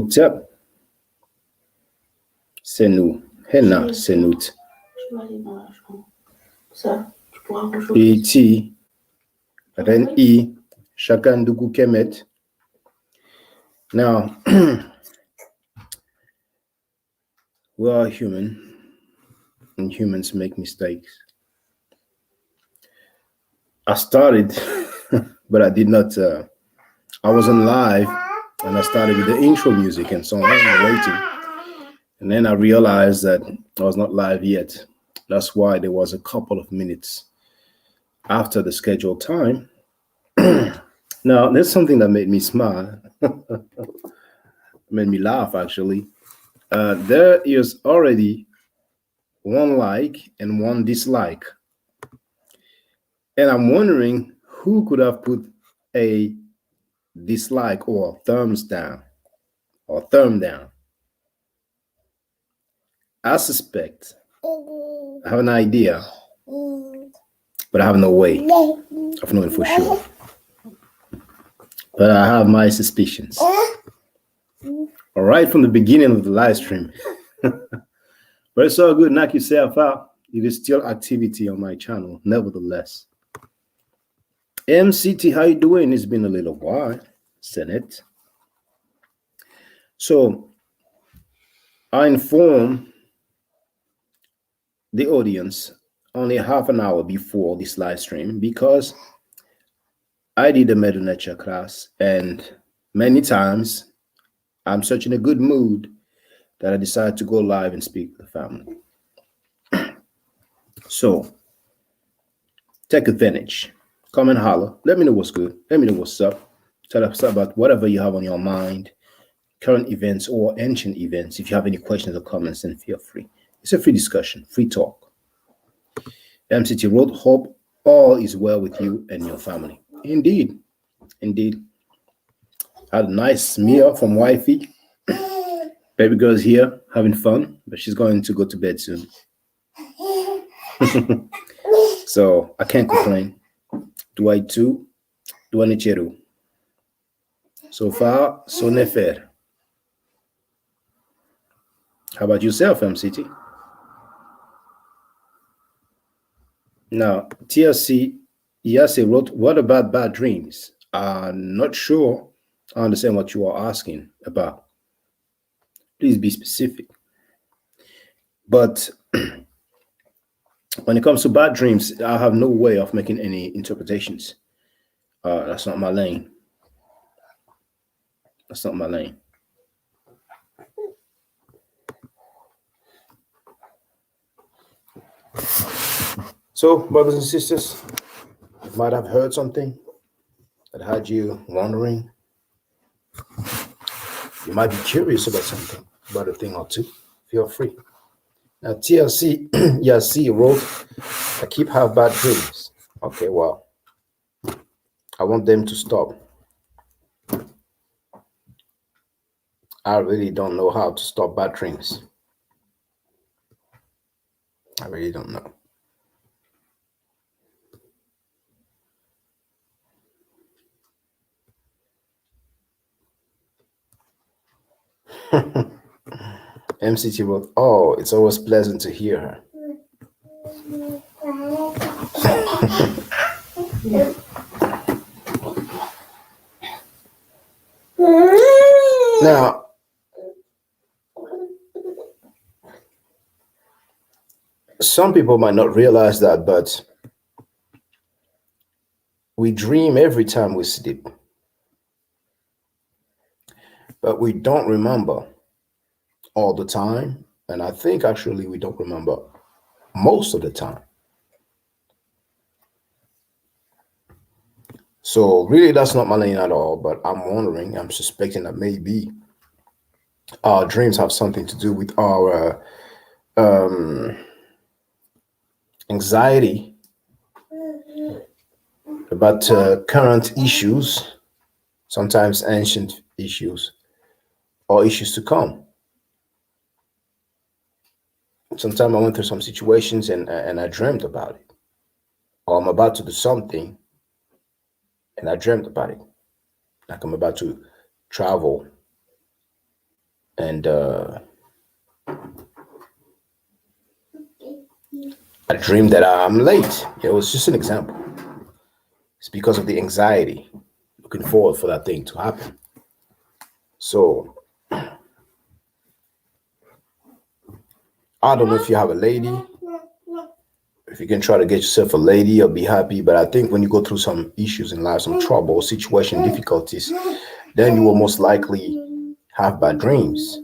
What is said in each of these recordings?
Hotep, c'est nous. Henna, c'est nous. Et Ren I, chacun de vous kemet. Now, we are human, and humans make mistakes. I started, but I did not. I wasn't live, and I started with the intro music and so on, waiting. And then I realized that I was not live yet. That's why there was a couple of minutes after the scheduled time. Now, there's something that made me smile, made me laugh, actually. There is already one like and one dislike. And I'm wondering who could have put a dislike or thumbs down or thumb down. I suspect, I have an idea, but I have no way of knowing for sure. But I have my suspicions. All right, from the beginning of the live stream. But it's all good. Knock yourself out. It is still activity on my channel, nevertheless. MCT, how you doing? It's been a little while, Senate. So I inform the audience only half an hour before this live stream because I did a Medu Nature class, and many times I'm such in a good mood that I decided to go live and speak to the family. So take advantage. Come and holler. Let me know what's good. Let me know what's up. Tell us about whatever you have on your mind, current events or ancient events. If you have any questions or comments, then feel free. It's a free discussion, free talk. MCT wrote, hope all is well with you and your family. Indeed. Indeed. Had a nice meal from wifey. Baby girl's here having fun, but she's going to go to bed soon. So I can't complain. Do I too? Do I need? So far, so nefer. How about yourself, MCT? Now, TLC Yase wrote, what about bad dreams? I'm not sure I understand what you are asking about. Please be specific. But when it comes to bad dreams, I have no way of making any interpretations. That's not my lane. That's not my lane. So, brothers and sisters, you might have heard something that had you wondering. You might be curious about something, about a thing or two. Feel free. Now, TLC, Yasi wrote, I keep having bad dreams. Okay, well, I want them to stop. I really don't know how to stop bad dreams. I really don't know. MCT wrote, oh, it's always pleasant to hear her. Now, some people might not realize that, but we dream every time we sleep. But we don't remember all the time. And I think actually we don't remember most of the time. So really, that's not my lane at all. But I'm wondering, I'm suspecting that maybe our dreams have something to do with our anxiety about current issues, sometimes ancient issues, or issues to come. Sometimes I went through some situations and I dreamt about it. Or I'm about to do something and I dreamt about it. Like I'm about to travel And I dreamed that I'm late. It was just an example. It's because of the anxiety, looking forward for that thing to happen. So I don't know if you have a lady, if you can try to get yourself a lady, you'll be happy. But I think when you go through some issues in life, some trouble, situation, difficulties, then you will most likely have bad dreams.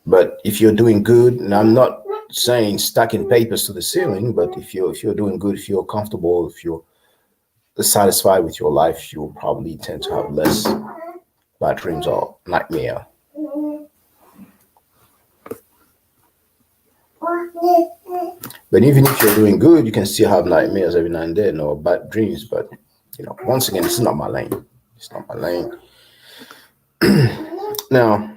But if you're doing good, and I'm not saying stacking papers to the ceiling, but if you're doing good, if you're comfortable, if you're satisfied with your life, you'll probably tend to have less bad dreams or nightmare. But even if you're doing good, you can still have nightmares every now and then or bad dreams. But once again, this is not my lane. It's not my lane. Now,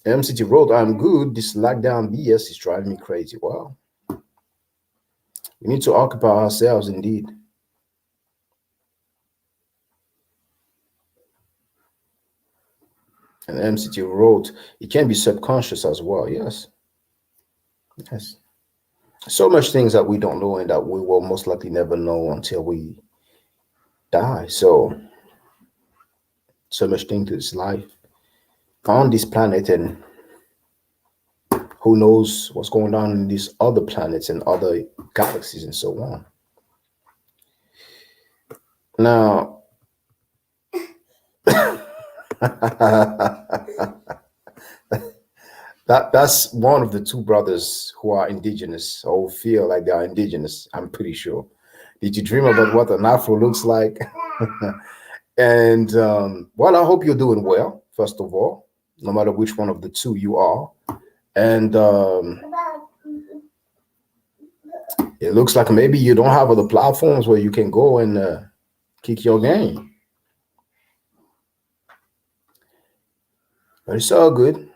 MCT wrote, "I'm good. This lockdown BS is driving me crazy." Wow. We need to occupy ourselves indeed. And MCT wrote, "It can be subconscious as well." Yes. Yes. So much things that we don't know and that we will most likely never know until we die. So much thing to this life on this planet, and who knows what's going on in these other planets and other galaxies and so on. Now, that's one of the two brothers who are indigenous or who feel like they are indigenous, I'm pretty sure. Did you dream about what an afro looks like? And well, I hope you're doing well, first of all, no matter which one of the two you are. And it looks like maybe you don't have other platforms where you can go and kick your game. But it's all good.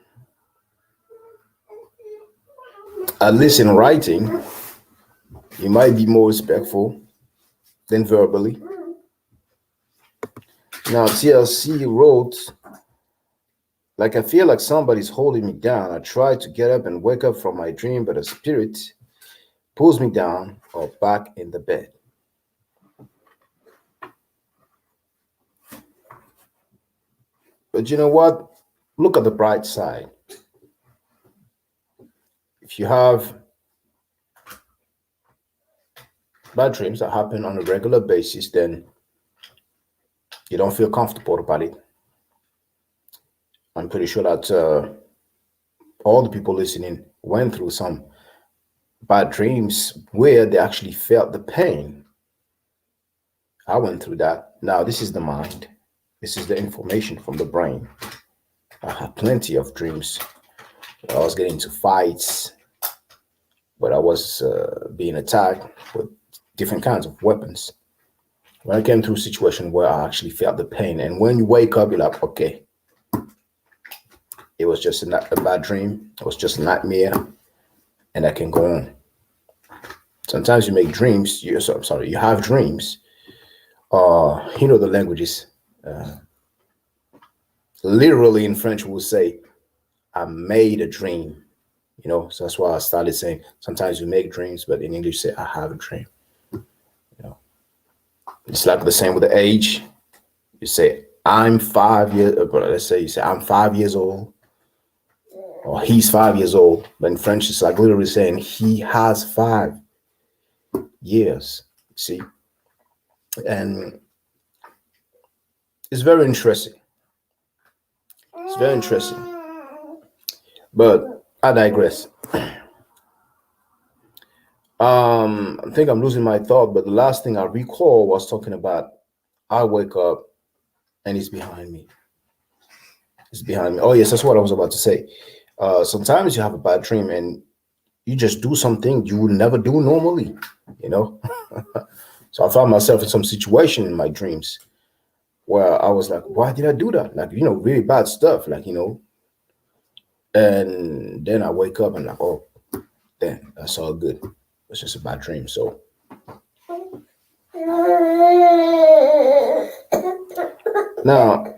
At least in writing, you might be more respectful than verbally. Now, TLC wrote, "Like I feel like somebody's holding me down. I try to get up and wake up from my dream, but a spirit pulls me down or back in the bed." But you know what? Look at the bright side. If you have bad dreams that happen on a regular basis, then you don't feel comfortable about it. I'm pretty sure that all the people listening went through some bad dreams where they actually felt the pain. I went through that. Now, this is the mind. This is the information from the brain. I had plenty of dreams. I was getting into fights, but I was being attacked with different kinds of weapons. When I came through a situation where I actually felt the pain, and when you wake up, you're like, okay, it was just a bad dream. It was just a nightmare, and I can go on. Sometimes you make dreams. You have dreams. The languages. Literally in French, we'll say, "I made a dream." So that's why I started saying sometimes you make dreams, but in English, say, "I have a dream." It's like the same with the age. You say, "I'm 5 years," but let's say you say, "I'm 5 years old," or "He's 5 years old." But in French, it's like literally saying he has 5 years. See? And it's very interesting. It's very interesting. But I digress. I think I'm losing my thought, but the last thing I recall was talking about I wake up and it's behind me. It's behind me. Oh, yes, that's what I was about to say. Sometimes you have a bad dream and you just do something you would never do normally, you know? So I found myself in some situation in my dreams where I was like, why did I do that? Like, really bad stuff, and then I wake up and like, oh, damn, that's all good. It's just a bad dream. So now,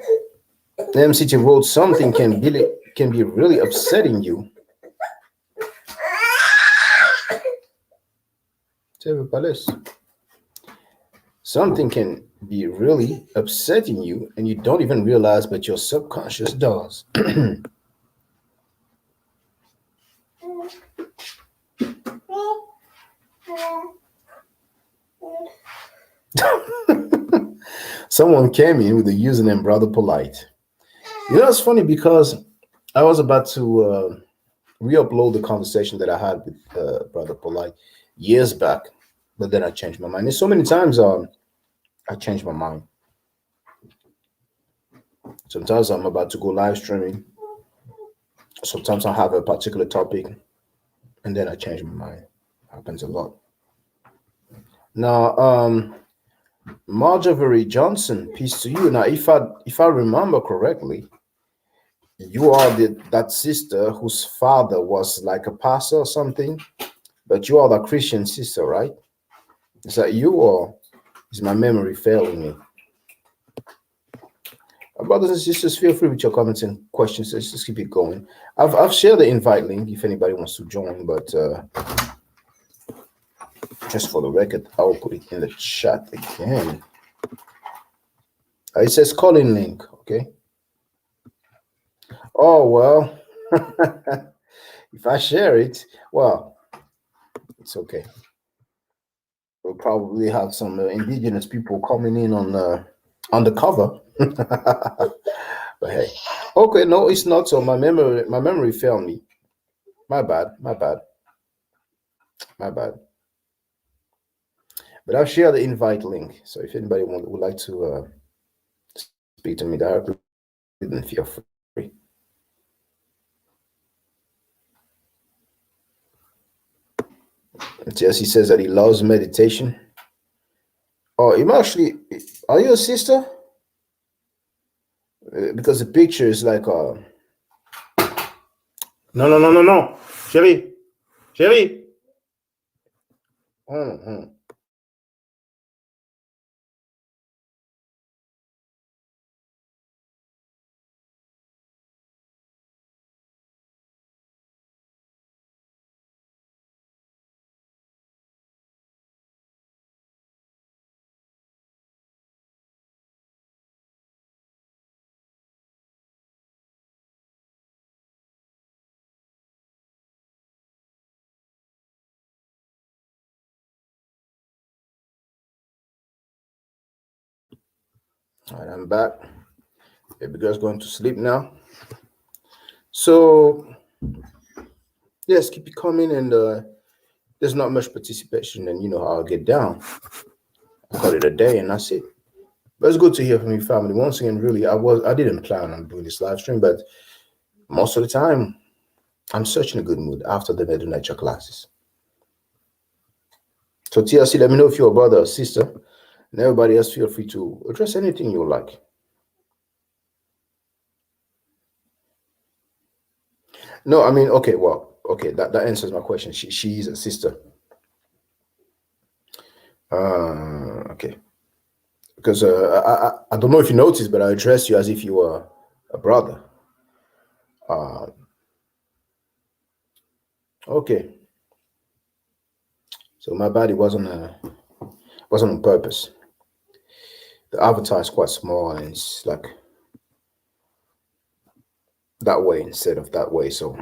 MCT wrote something can be really upsetting you. Something can be really upsetting you and you don't even realize, but your subconscious does. Someone came in with the username Brother Polite. You know, it's funny because I was about to re-upload the conversation that I had with Brother Polite years back, but then I changed my mind. There's so many times I changed my mind. Sometimes I'm about to go live streaming. Sometimes I have a particular topic, and then I change my mind. Happens a lot. Now, Marjorie Johnson, peace to you. Now, if I remember correctly, you are that sister whose father was like a pastor or something, but you are the Christian sister, right? Is that you, or is my memory failing me? Brothers and sisters, feel free with your comments and questions. Let's just keep it going. I've shared the invite link if anybody wants to join, but just for the record, I'll put it in the chat again. It says calling link, okay? Oh, well, if I share it, well, it's okay. We'll probably have some indigenous people coming in on the cover. But hey, okay, no, it's not. So my memory failed me. My bad. But I'll share the invite link. So if anybody would like to speak to me directly, then feel free. Jesse says that he loves meditation. Oh, you actually, are you a sister? Because the picture is like no. Shelly. Mm-hmm. All right, I'm back. Baby girl's going to sleep now. So yes, keep it coming, and there's not much participation, and you know how I'll get down. I call it a day, and that's it. But it's good to hear from you, family. Once again, really, I didn't plan on doing this live stream, but most of the time, I'm such in a good mood after the Medu Nature classes. So TLC, let me know if you're a brother or sister, and everybody else, feel free to address anything you like. No, I mean, okay, well, okay, that answers my question. She's a sister. Okay. Because I don't know if you noticed, but I addressed you as if you were a brother. Okay. So my body wasn't on purpose. The avatar is quite small, and it's like that way instead of that way. So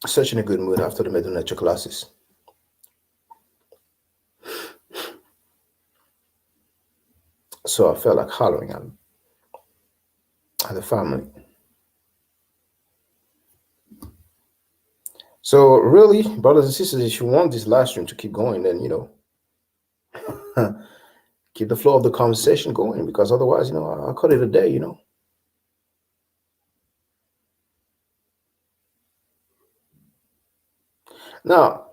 such in a good mood after the Medu Nature classes. So I felt like hollering at the family. So really, brothers and sisters, if you want this live stream to keep going, then keep the flow of the conversation going, because otherwise, I'll cut it a day, Now,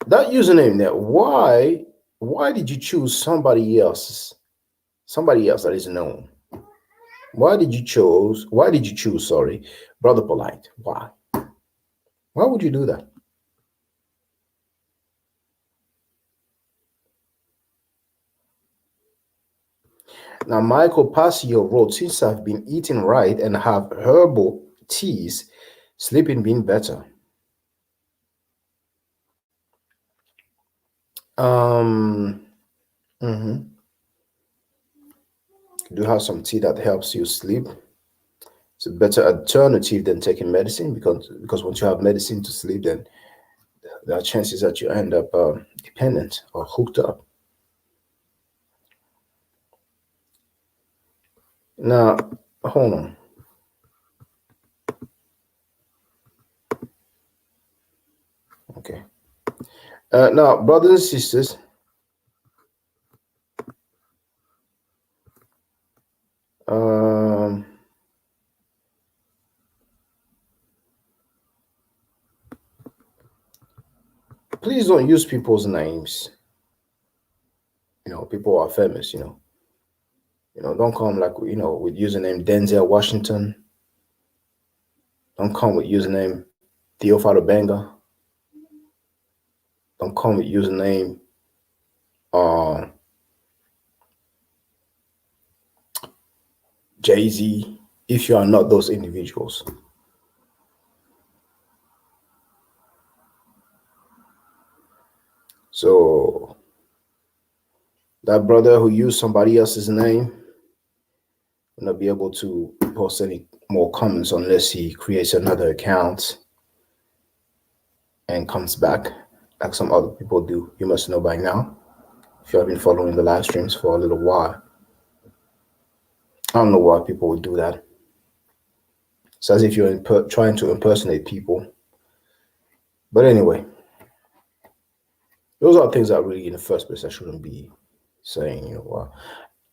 that username there, why did you choose somebody else that is known? Why did you choose, sorry, Brother Polite? Why would you do that? Now, Michael Passio wrote, since I've been eating right and have herbal teas, sleeping been better. Um, mhm. Do have some tea that helps you sleep. It's a better alternative than taking medicine because once you have medicine to sleep, then there are chances that you end up dependent or hooked up. Now, hold on. Okay. Now, brothers and sisters, um, please don't use people's names. People are famous. Don't come like with username Denzel Washington. Don't come with username Theophilo Benga. Don't come with username uh, Jay-Z if you are not those individuals. So that brother who used somebody else's name will not be able to post any more comments unless he creates another account and comes back like some other people do. You must know by now if you have been following the live streams for a little while. I don't know why people would do that. It's as if you're trying to impersonate people. But anyway, those are things that really, in the first place, I shouldn't be saying.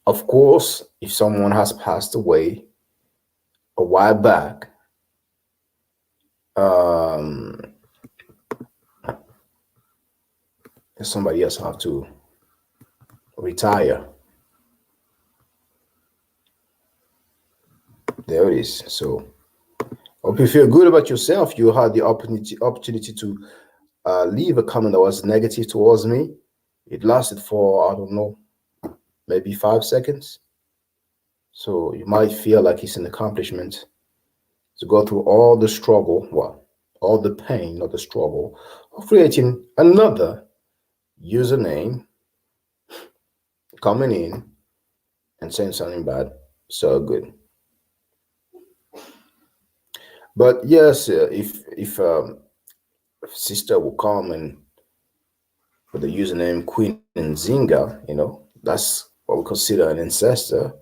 Of course, if someone has passed away a while back, um, somebody else have to retire. There it is. So, hope you feel good about yourself. You had the opportunity to leave a comment that was negative towards me. It lasted for, I don't know, maybe 5 seconds. So you might feel like it's an accomplishment to go through all the struggle, well, all the pain, not the struggle, of creating another username, coming in and saying something bad. So good. But yes, if sister will come and with the username Queen Nzinga, that's what we consider an ancestor.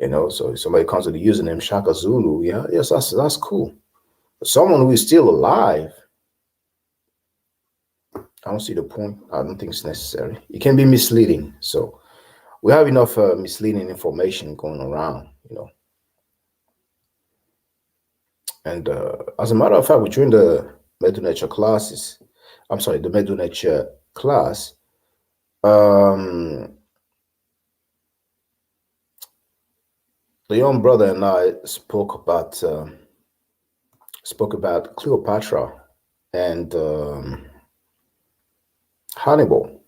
So if somebody comes with the username Shaka Zulu, yeah, yes, that's cool. But someone who is still alive, I don't see the point. I don't think it's necessary. It can be misleading. So we have enough misleading information going around. And as a matter of fact, during the Medu Nature classes, I'm sorry, the Medu Nature class, the young brother and I spoke about Cleopatra and Hannibal,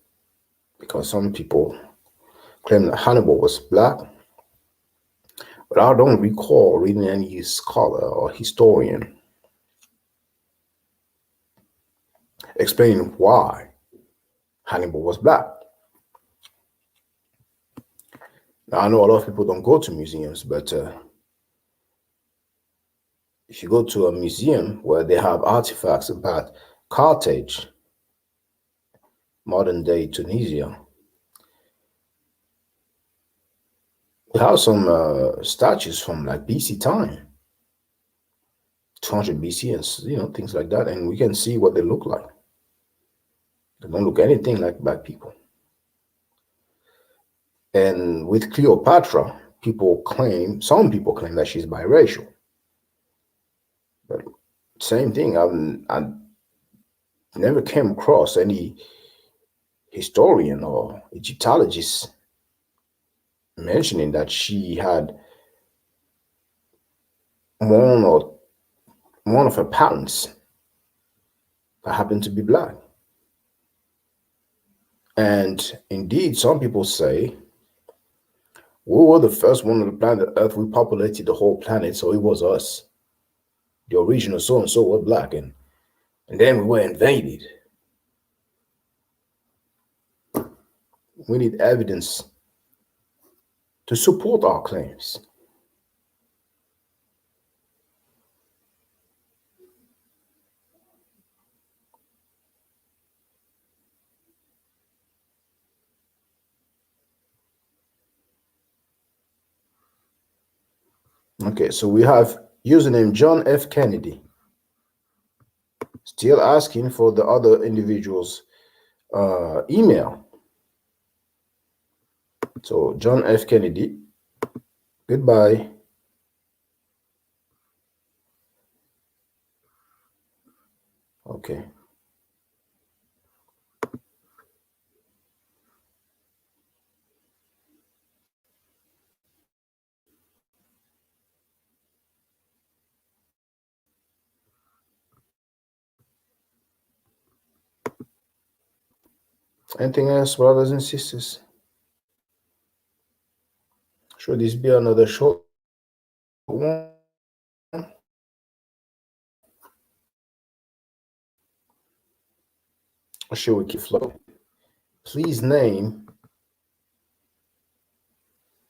because some people claim that Hannibal was black, but I don't recall reading any scholar or historian explaining why Hannibal was black. Now, I know a lot of people don't go to museums, but if you go to a museum where they have artifacts about Carthage, modern day Tunisia, we have some statues from like BC time, 200 BC, and things like that, and we can see what they look like. They don't look anything like black people. And with Cleopatra, some people claim that she's biracial. But same thing, I never came across any historian or Egyptologist mentioning that she had one of her parents that happened to be black. And indeed, some people say We were the first one on the planet Earth. We populated the whole planet, so it was us. The original so and so were black, and then we were invaded. We need evidence to support our claims. Okay, so we have username John F. Kennedy. Still asking for the other individual's email. So John F. Kennedy, goodbye. Okay. Anything else, brothers and sisters? Should this be another short one? Or should we keep flowing? Please name.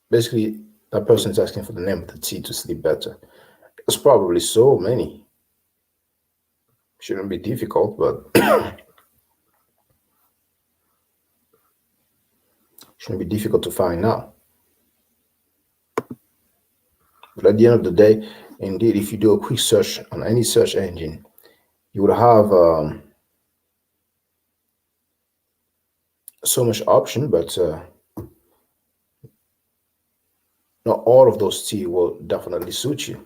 Basically, that person is asking for the name of the tea to sleep better. There's probably so many. Shouldn't be difficult, but shouldn't be difficult to find out. But at the end of the day, indeed, if you do a quick search on any search engine, you would have so much option, but not all of those tea will definitely suit you.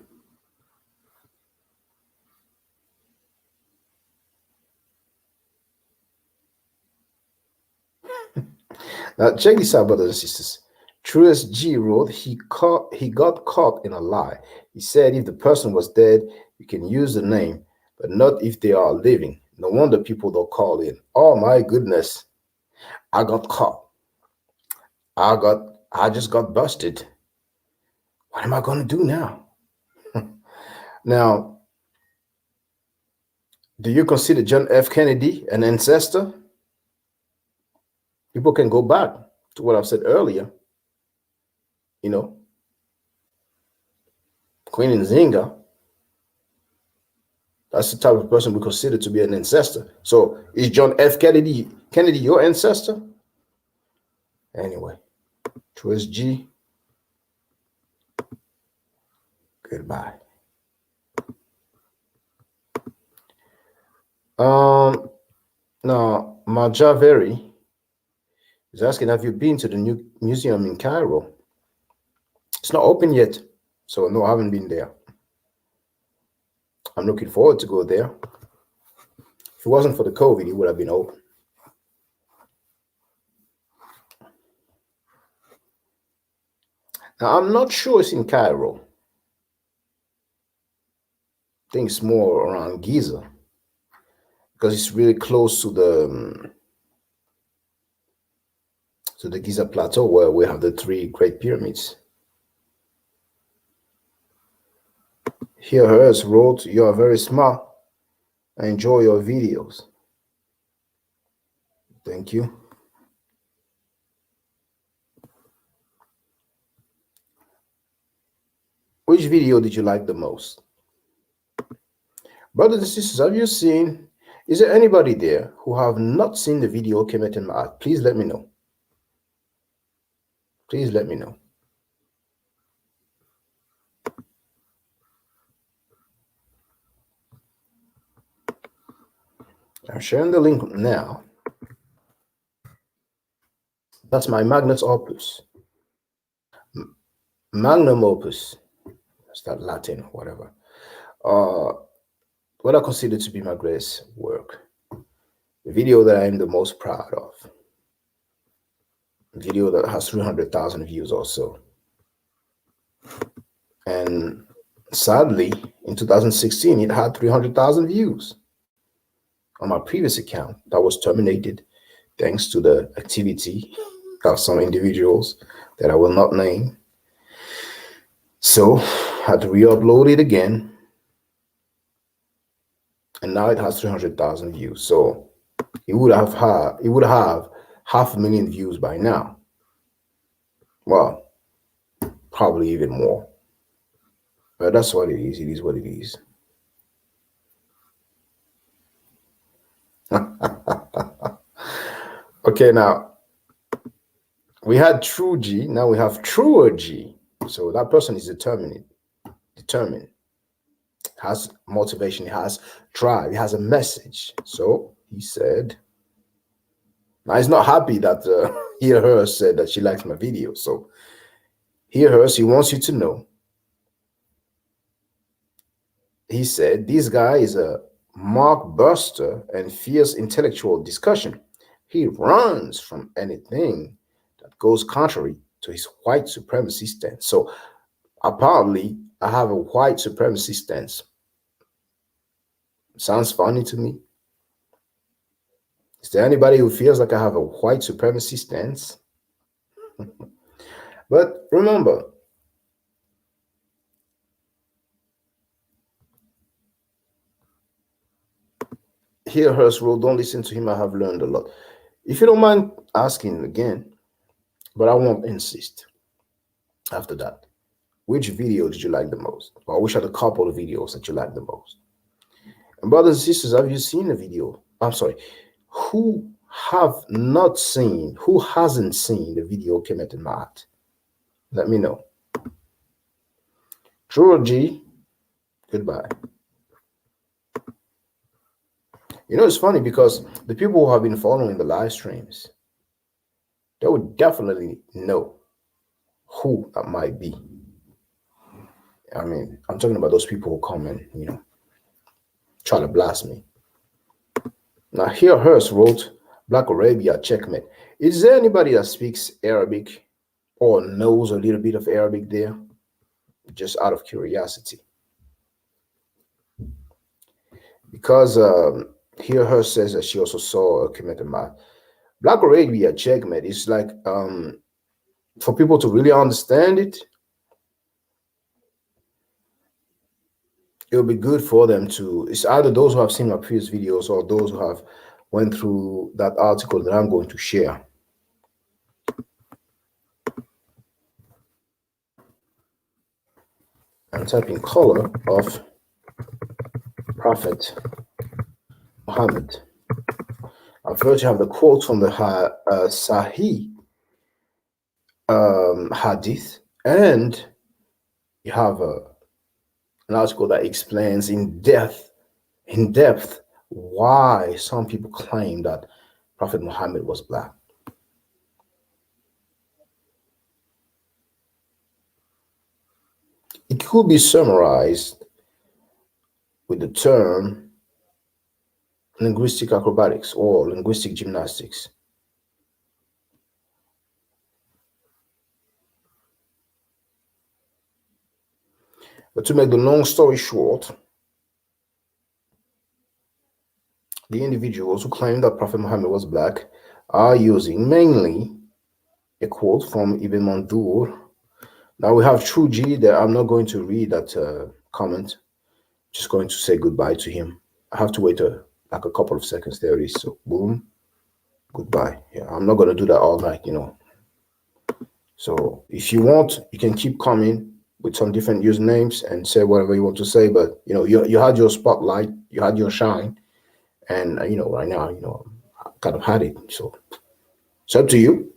Now, check this out, brothers and sisters. Truest G wrote he got caught in a lie. He said if the person was dead, you can use the name, but not if they are living. No wonder people don't call in. Oh my goodness, I got caught. I just got busted. What am I going to do now? Now, do you consider John F. Kennedy an ancestor? People can go back to what I've said earlier. You know, Queen Nzinga, that's the type of person we consider to be an ancestor. So is John F. Kennedy your ancestor? Anyway, Twist G, goodbye. Now Majaveri is asking, have you been to the new museum in Cairo? It's not open yet, so no, I haven't been there. I'm looking forward to go there. If it wasn't for the COVID, it would have been open. Now, I'm not sure it's in Cairo. I think it's more around Giza because it's really close to the Giza Plateau where we have the 3 Great Pyramids. Here, hers wrote, "You are very smart. I enjoy your videos." Thank you. Which video did you like the most? Brothers and sisters, have you seen, is there anybody there who have not seen the video Kemet and Ma'at? Please let me know. Please let me know. I'm sharing the link now. That's my Magnus Opus. Magnum Opus. That's that Latin, whatever. What I consider to be my greatest work. The video that I am the most proud of. A video that has 300,000 views or so. And sadly, in 2016, it had 300,000 views. On my previous account, that was terminated thanks to the activity of some individuals that I will not name. So I had to re-upload it again, and now it has 300,000 views. So it would have 500,000 views by now. Well, probably even more. But that's what it is. It is what it is. Okay, now we had true G. Now we have truer G. So that person is determined, has motivation, has drive, he has a message. So he said, now he's not happy that he or her said that she likes my video. So he or her, he wants you to know. He said, this guy is a mock buster and fierce intellectual discussion. He runs from anything that goes contrary to his white supremacy stance. So apparently, I have a white supremacy stance. Sounds funny to me. Is there anybody who feels like I have a white supremacy stance? But remember, hear Hurst rule, don't listen to him. I have learned a lot. If you don't mind asking again, but I won't insist after that. Which video did you like the most? Or which are the couple of videos that you like the most? And brothers and sisters, have you seen the video? I'm sorry. Who hasn't seen the video Kemet and Mahat? Let me know. True G, goodbye. You know, it's funny because the people who have been following the live streams, they would definitely know who that might be. I mean, I'm talking about those people who come and, try to blast me. Now, here Hurst wrote, Black Arabia, checkmate. Is there anybody that speaks Arabic or knows a little bit of Arabic there? Just out of curiosity. Because here Hurst says that she also saw a Kemet. Black Arabia, checkmate. It's like, for people to really understand it, it'll be good for them to, it's either those who have seen my previous videos or those who have went through that article that I'm going to share. I'm typing color of Prophet Muhammad. I've heard you have the quote from the Sahih Hadith, and you have an article that explains in depth why some people claim that Prophet Muhammad was black. It could be summarized with the term linguistic acrobatics or linguistic gymnastics. But to make the long story short, the individuals who claim that Prophet Muhammad was black are using mainly a quote from Ibn Mandur. Now we have True G that I'm not going to read that comment. Just going to say goodbye to him. I have to wait like a couple of seconds. There it is. So boom, goodbye. Yeah, I'm not going to do that all night, So if you want, you can keep coming with some different usernames and say whatever you want to say. But you had your spotlight, you had your shine, and right now, I kind of had it. So it's up to you.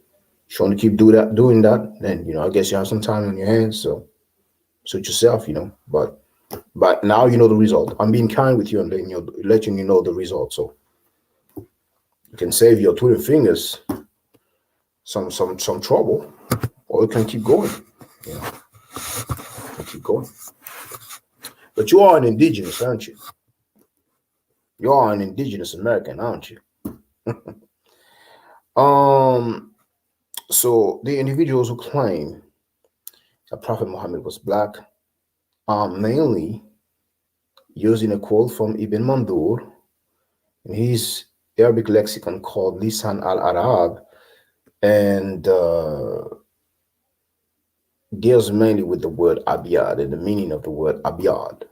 If you want to keep doing that, then I guess you have some time on your hands. So suit yourself, But now you know the result. I'm being kind with you and letting you know the result. So you can save your Twitter fingers some trouble, or you can keep going. Keep going. But you are an indigenous, aren't you? You are an indigenous American, aren't you? So the individuals who claim that Prophet Muhammad was black are mainly using a quote from Ibn Mandur in his Arabic lexicon called Lisan al-Arab, and deals mainly with the word abiad and the meaning of the word abiad.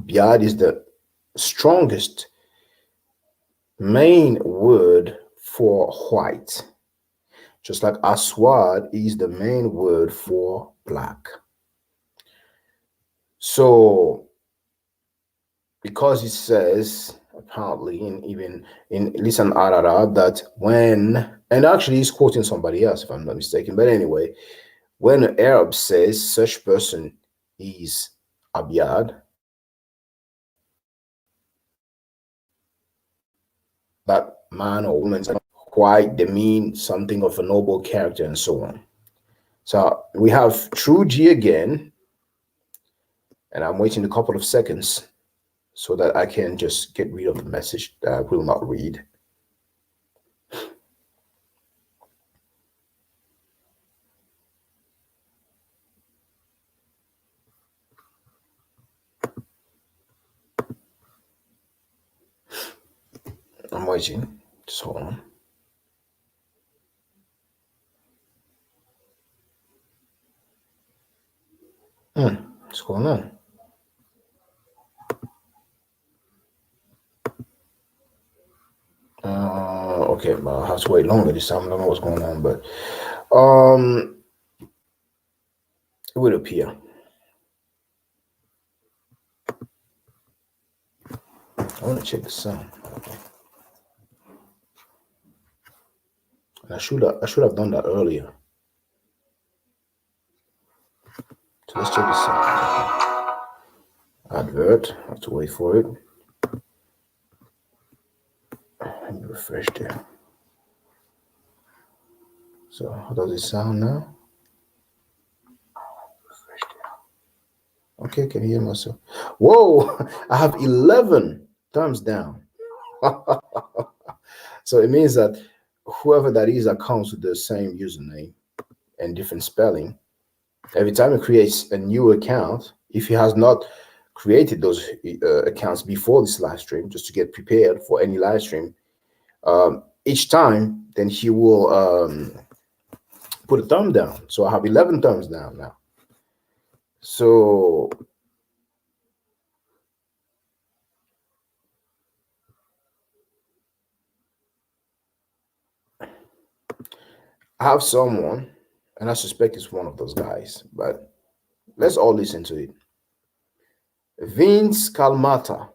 Abiad is the strongest main word for white, just like aswad is the main word for black. So, because it says apparently in even in Lisan Arab that when, and actually he's quoting somebody else if I'm not mistaken, but anyway, when an Arab says such person is abiad, that man or woman is white, they mean something of a noble character and so on. So we have true G again, and I'm waiting a couple of seconds so that I can just get rid of the message that I will not read. I'm waiting. Just hold on. What's going on? Okay, well, I'll have to wait longer this time. I don't know what's going on, but it would appear. I want to check the sound. And I should have done that earlier. So let's check the sound. Advert. I have to wait for it. Let me refresh there. So how does it sound now? Okay, can you hear myself? Whoa! I have 11 thumbs down. So it means that whoever that is that comes with the same username and different spelling, every time he creates a new account, if he has not created those accounts before this live stream, just to get prepared for any live stream, each time, then he will put a thumb down. So I have 11 thumbs down now. So I have someone, and I suspect it's one of those guys, but let's all listen to it. Vince Calmata.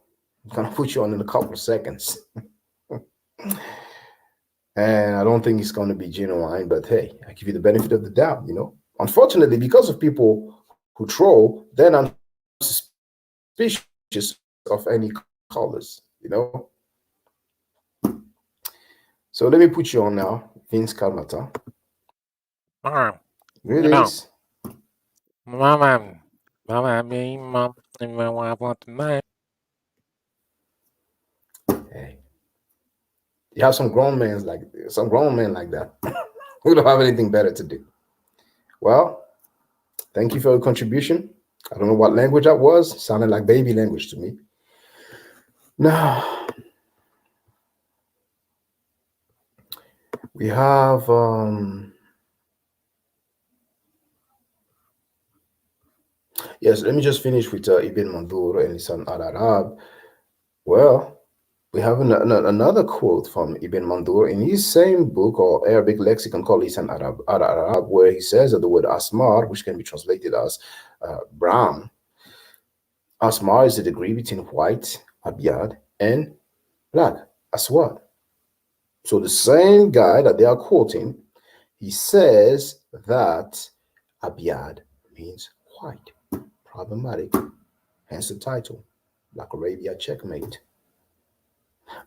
I'm gonna put you on in a couple of seconds. And I don't think it's gonna be genuine, but hey, I give you the benefit of the doubt, you know. Unfortunately, because of people who troll, then I'm suspicious of any callers, you know. So let me put you on now, Vince Calmata. Greetings. Mama, mama, tonight. Hey, you have some grown men like that who don't have anything better to do. Well, thank you for your contribution. I don't know what language that was. It sounded like baby language to me. Now we have yes, let me just finish with Ibn Mandur and Lisan al-Arab. Well, we have another quote from Ibn Mandur in his same book or Arabic lexicon called Lisan al-Arab, where he says that the word asmar, which can be translated as brown, asmar is the degree between white, abiyad, and black, aswad. So the same guy that they are quoting, he says that abiyad means white, problematic, hence the title, Black Arabia Checkmate.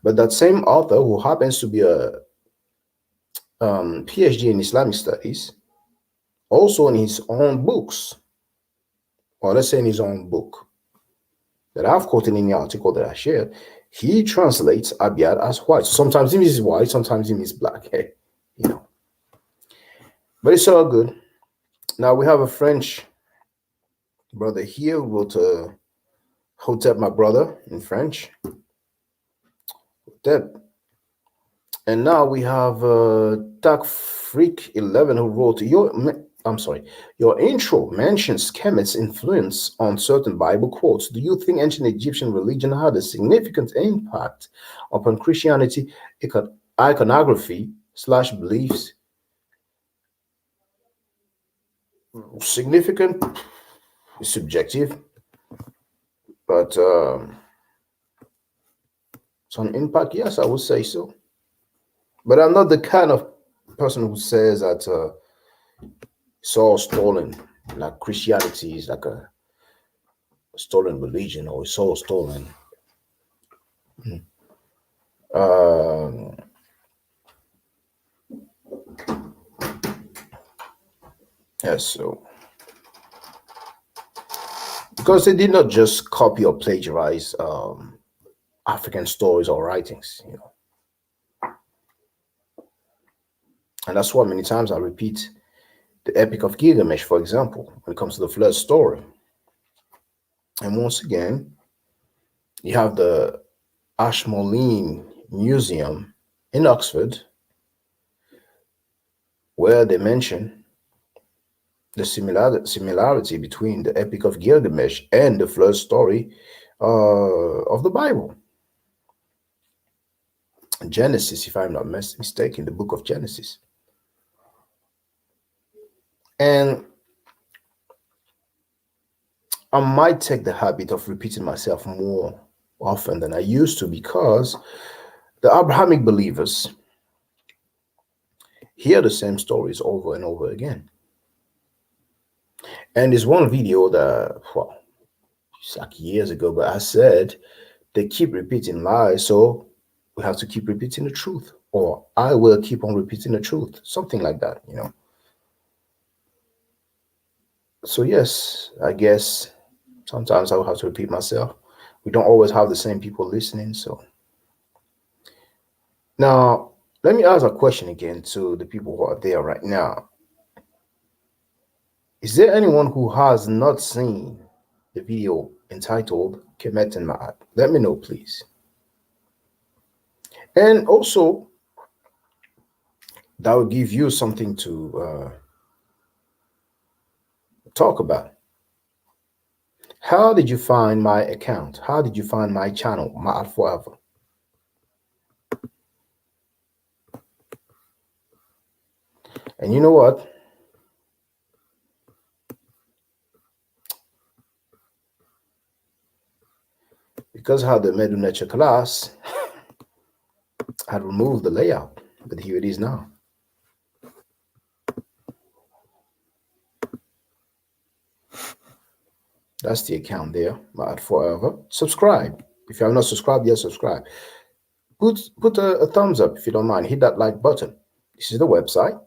But that same author, who happens to be a PhD in Islamic studies, also in his own books, or let's say in his own book that I've quoted in the article that I shared, he translates abiyad as white. So sometimes he means white, sometimes he means black. Hey, you know. But it's all good. Now we have a French brother here who wrote Hotep, my brother, in French. Hotep. And now we have Tak Freak 11 who wrote I'm sorry, your intro mentions Kemet's influence on certain Bible quotes. Do you think ancient Egyptian religion had a significant impact upon Christianity, iconography slash beliefs? Significant, subjective, but some impact, yes, I would say so. But I'm not the kind of person who says that it's all stolen, like Christianity is like a stolen religion or it's all stolen. Um, yes, so because they did not just copy or plagiarize African stories or writings, and that's why many times I repeat the Epic of Gilgamesh, for example, when it comes to the flood story. And once again, you have the Ashmolean Museum in Oxford, where they mention the similarity between the Epic of Gilgamesh and the flood story of the Bible. Genesis, if I'm not mistaken, the book of Genesis. And I might take the habit of repeating myself more often than I used to because the Abrahamic believers hear the same stories over and over again. And there's one video that, well, it's like years ago, but I said they keep repeating lies, so we have to keep repeating the truth, or I will keep on repeating the truth, something like that. So, yes, I guess sometimes I will have to repeat myself. We don't always have the same people listening, so. Now, let me ask a question again to the people who are there right now. Is there anyone who has not seen the video entitled Kemet and Ma'at? Let me know, please. And also, that will give you something to talk about. How did you find my account? How did you find my channel, Ma'at Forever? And you know what? Because I had the Medu Nature class, I had removed the layout, but here it is now. That's the account there, Ma'at Forever. Subscribe. If you have not subscribed yet, subscribe. Put a thumbs up if you don't mind. Hit that like button. This is the website.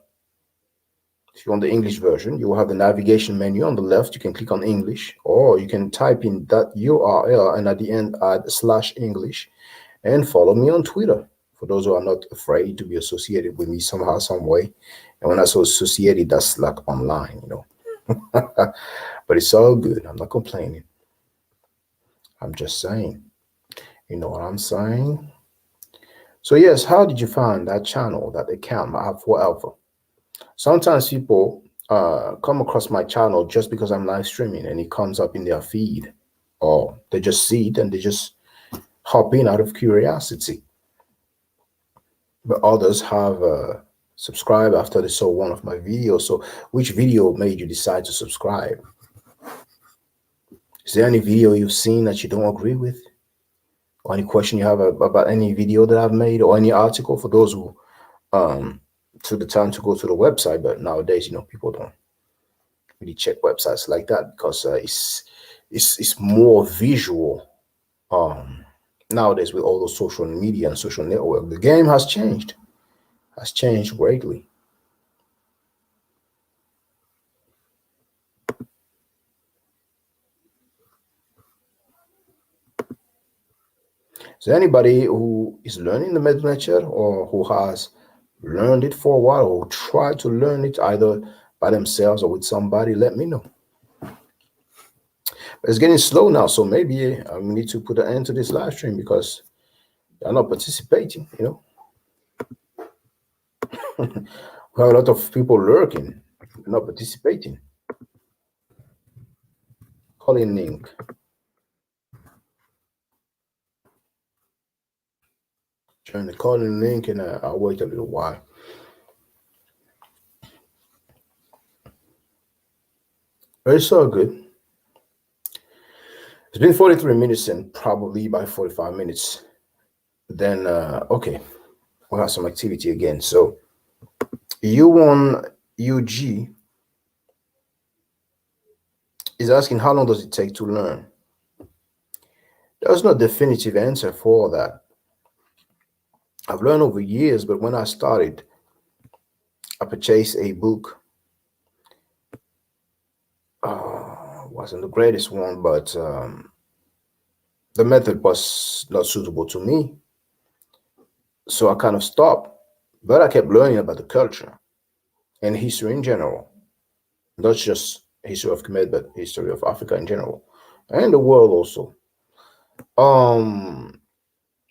If you want the English version, you will have the navigation menu on the left. You can click on English, or you can type in that URL and at the end add /English, and follow me on Twitter. For those who are not afraid to be associated with me somehow, some way. And when I say associated, that's like online. But it's all good. I'm not complaining. I'm just saying. You know what I'm saying? So yes, how did you find that channel, that account, my app for Alpha? Sometimes people come across my channel just because I'm live streaming and it comes up in their feed, or they just see it and they just hop in out of curiosity. But others have subscribed after they saw one of my videos. So which video made you decide to subscribe? Is there any video you've seen that you don't agree with? Or any question you have about any video that I've made or any article? For those who took the time to go to the website, but nowadays, people don't really check websites like that because it's more visual. Nowadays, with all the social media and social network, the game has changed greatly. So anybody who is learning the Mednature or who has learned it for a while or try to learn it either by themselves or with somebody, let me know. But it's getting slow now, so maybe I need to put an end to this live stream because they're not participating. We have a lot of people lurking. not participating. Calling link. Join the calling link, and I'll wait a little while. But it's all good. It's been 43 minutes, and probably by 45 minutes, then okay, we'll have some activity again. So U1 UG is asking, how long does it take to learn? There's no definitive answer for that. I've learned over years, but when I started, I purchased a book. Wasn't the greatest one, but the method was not suitable to me. So I kind of stopped, but I kept learning about the culture and history in general, not just history of Khmer, but history of Africa in general, and the world also. And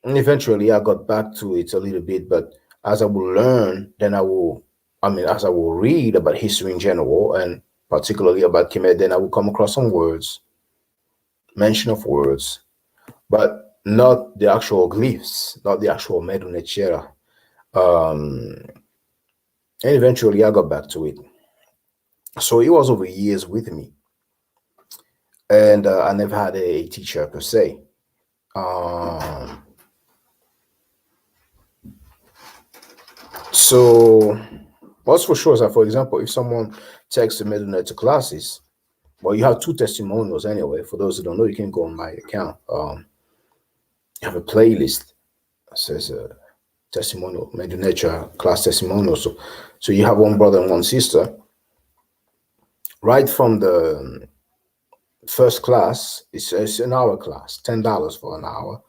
eventually I got back to it a little bit, but as I will learn, then as I will read about history in general, and particularly about Khmer, then I will come across some words, mention of words, but not the actual glyphs, not the actual Medunechera. And eventually I got back to it. So it was over years with me. And I never had a teacher per se. So what's for sure is that, for example, if someone takes the Medunet classes, well, you have two testimonials anyway. For those who don't know, you can go on my account. You have a playlist that says testimonial, Medunet class testimonial. So you have one brother and one sister. Right from the first class, it's an hour class, $10 for an hour.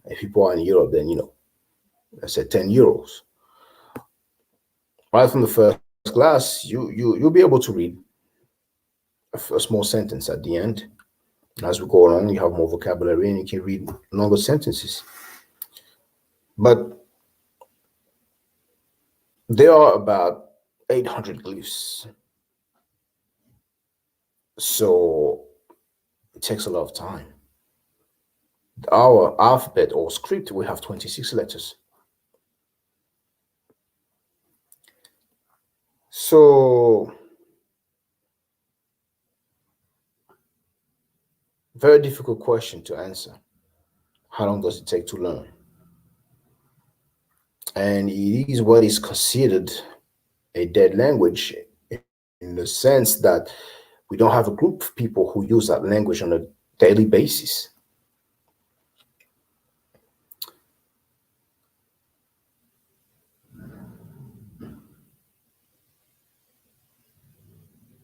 If people are in Europe, then let's say 10 euros. Right from the first class, you'll be able to read a small sentence at the end. And as we go along, you have more vocabulary and you can read longer sentences. But there are about 800 glyphs. So it takes a lot of time. Our alphabet or script, we have 26 letters. So very difficult question to answer. How long does it take to learn? And it is what is considered a dead language in the sense that we don't have a group of people who use that language on a daily basis.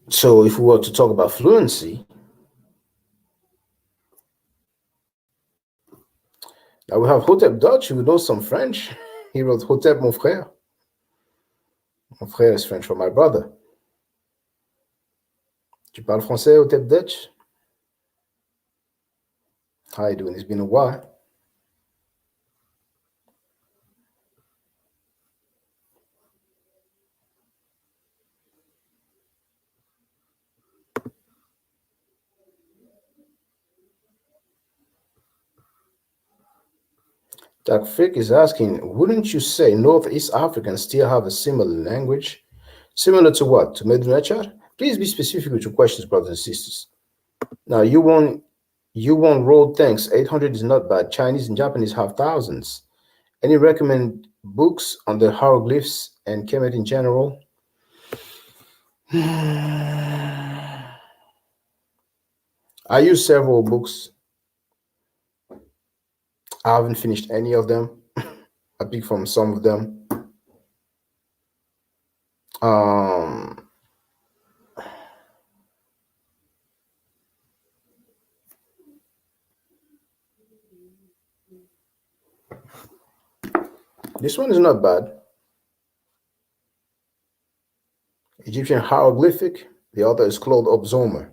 So if we were to talk about fluency, now we have Hotep Dutch, who knows some French. He wrote Hotep, mon frère. Mon frère is French for my brother. Tu parles français, Hotep Dutch? How you doing? It's been a while. Doc Frick is asking, wouldn't you say Northeast Africans still have a similar language? Similar to what? To Medunachar? Please be specific with your questions, brothers and sisters. Now, you won't roll thanks. 800 is not bad. Chinese and Japanese have thousands. Any recommend books on the hieroglyphs and Kemet in general? I use several books. I haven't finished any of them. I pick from some of them. This one is not bad. Egyptian hieroglyphic. The author is Claude Obzomer.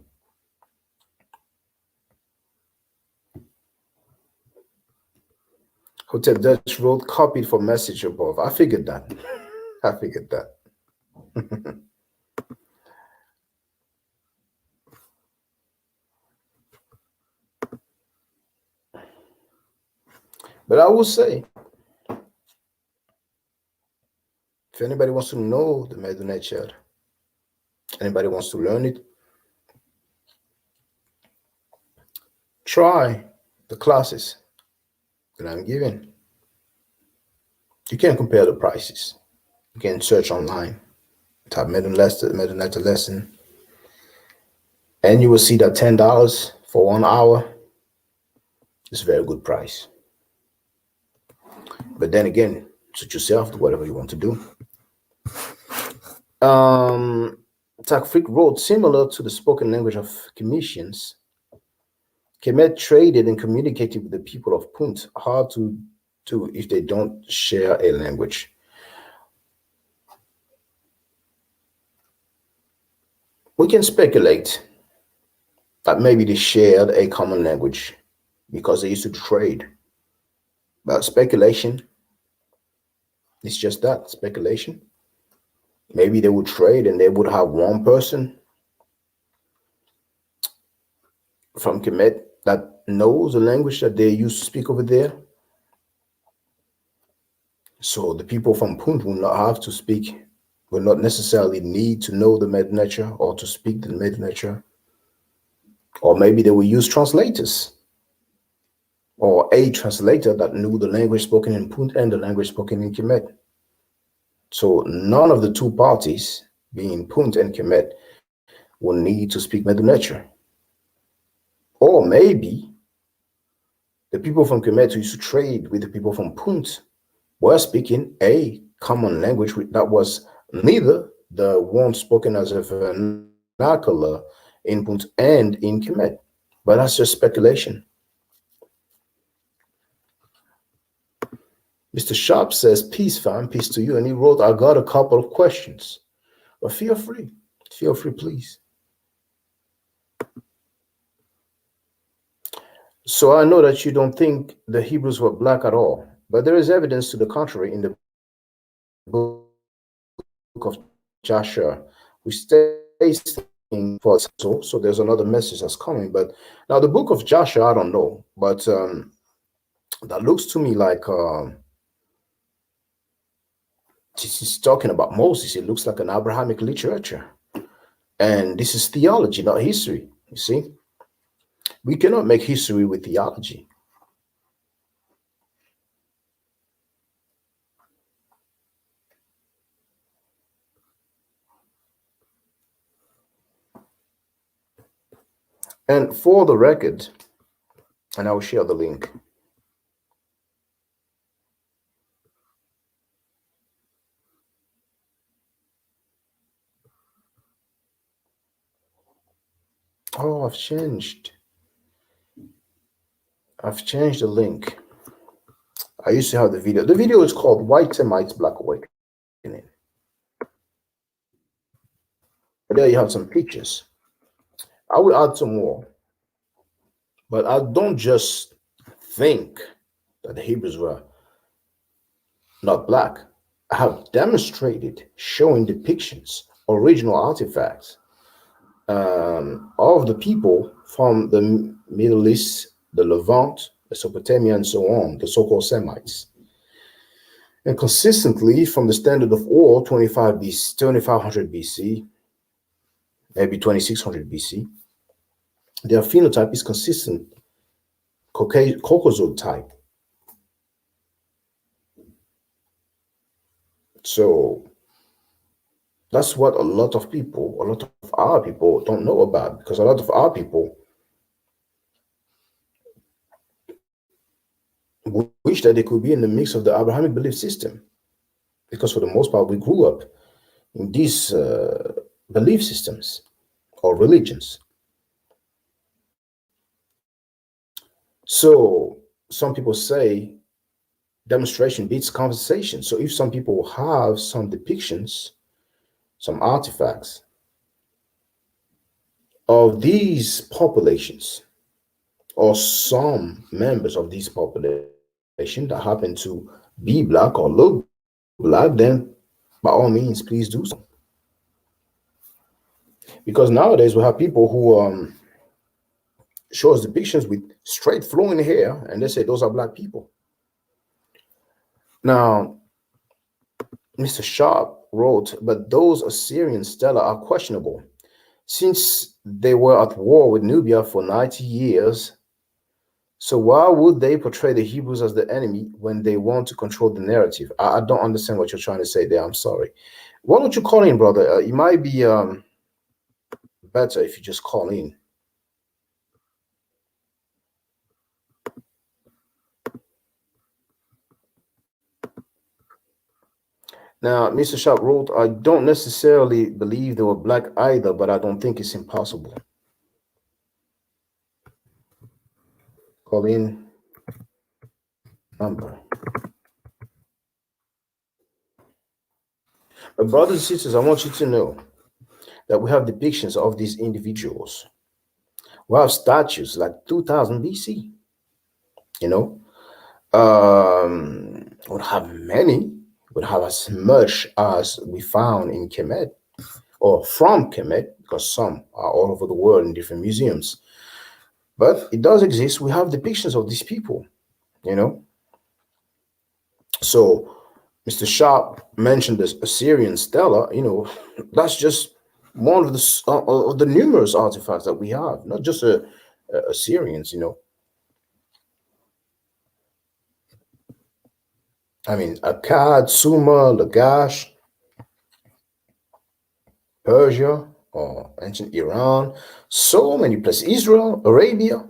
Hotep Dutch wrote, copied for message above. I figured that. I figured that. But I will say, if anybody wants to know the Medunachar, anybody wants to learn it, try the classes that I'm giving. You can compare the prices. You can search online, type Medunachar lesson, and you will see that $10 for 1 hour is a very good price. But then again, suit yourself, do whatever you want to do. Takfrik wrote, similar to the spoken language of Commissions, Kemet traded and communicated with the people of Punt. Hard to do if they don't share a language. We can speculate that maybe they shared a common language because they used to trade. But speculation, it's just that, speculation. Maybe they would trade and they would have one person from Kemet that knows the language that they used to speak over there. So the people from Punt will not have to speak, will not necessarily need to know the Medunachar or to speak the Medunachar. Or maybe they will use translators or a translator that knew the language spoken in Punt and the language spoken in Kemet. So none of the two parties, being Punt and Kemet, will need to speak Medunachar. Or maybe the people from Kemet who used to trade with the people from Punt were speaking a common language that was neither the one spoken as a vernacular in Punt and in Kemet. But that's just speculation. Mr. Sharp says, peace, fam, peace to you. And he wrote, I got a couple of questions. But feel free, please. So I know that you don't think the Hebrews were black at all, but there is evidence to the contrary in the book of Joshua, which states for so there's another message that's coming. But now the book of Joshua, I don't know, but that looks to me like this is talking about Moses. It looks like an Abrahamic literature. And this is theology, not history. You see? We cannot make history with theology. And for the record, and I will share the link. Oh, I've changed the link. I used to have the video. The video is called White Semites, Black Awakening. There you have some pictures. I will add some more. But I don't just think that the Hebrews were not black. I have demonstrated showing depictions, original artifacts of the people from the Middle East, the Levant, Mesopotamia, and so on, the so-called Semites. And consistently from the standard of ore, 2500 BC, maybe 2600 BC, their phenotype is consistent, Caucasoid type. So that's what a lot of our people don't know about, because a lot of our people wish that they could be in the mix of the Abrahamic belief system, because for the most part, we grew up in these belief systems or religions. So some people say demonstration beats conversation. So if some people have some depictions, some artifacts of these populations, or some members of these population that happen to be black or look black, then by all means, please do so. Because nowadays we have people who show us depictions with straight flowing hair, and they say those are black people. Now, Mr. Sharp wrote, but those Assyrian stela are questionable. Since they were at war with Nubia for 90 years, so why would they portray the Hebrews as the enemy when they want to control the narrative? I don't understand what you're trying to say there. I'm sorry. Why don't you call in, brother? It might be better if you just call in. Now, Mr. Sharp wrote, I don't necessarily believe they were black either, but I don't think it's impossible. Call in number. But brothers and sisters, I want you to know that we have depictions of these individuals. We have statues like 2000 BC, you know. Would have many, would have as much as we found in Kemet or from Kemet, because some are all over the world in different museums. But it does exist. We have depictions of these people, you know. So Mr. Sharp mentioned this Assyrian stela, that's just one of the numerous artifacts that we have, not just Assyrians. I mean, Akkad, Sumer, Lagash, Persia, or ancient Iran, so many places, Israel, Arabia.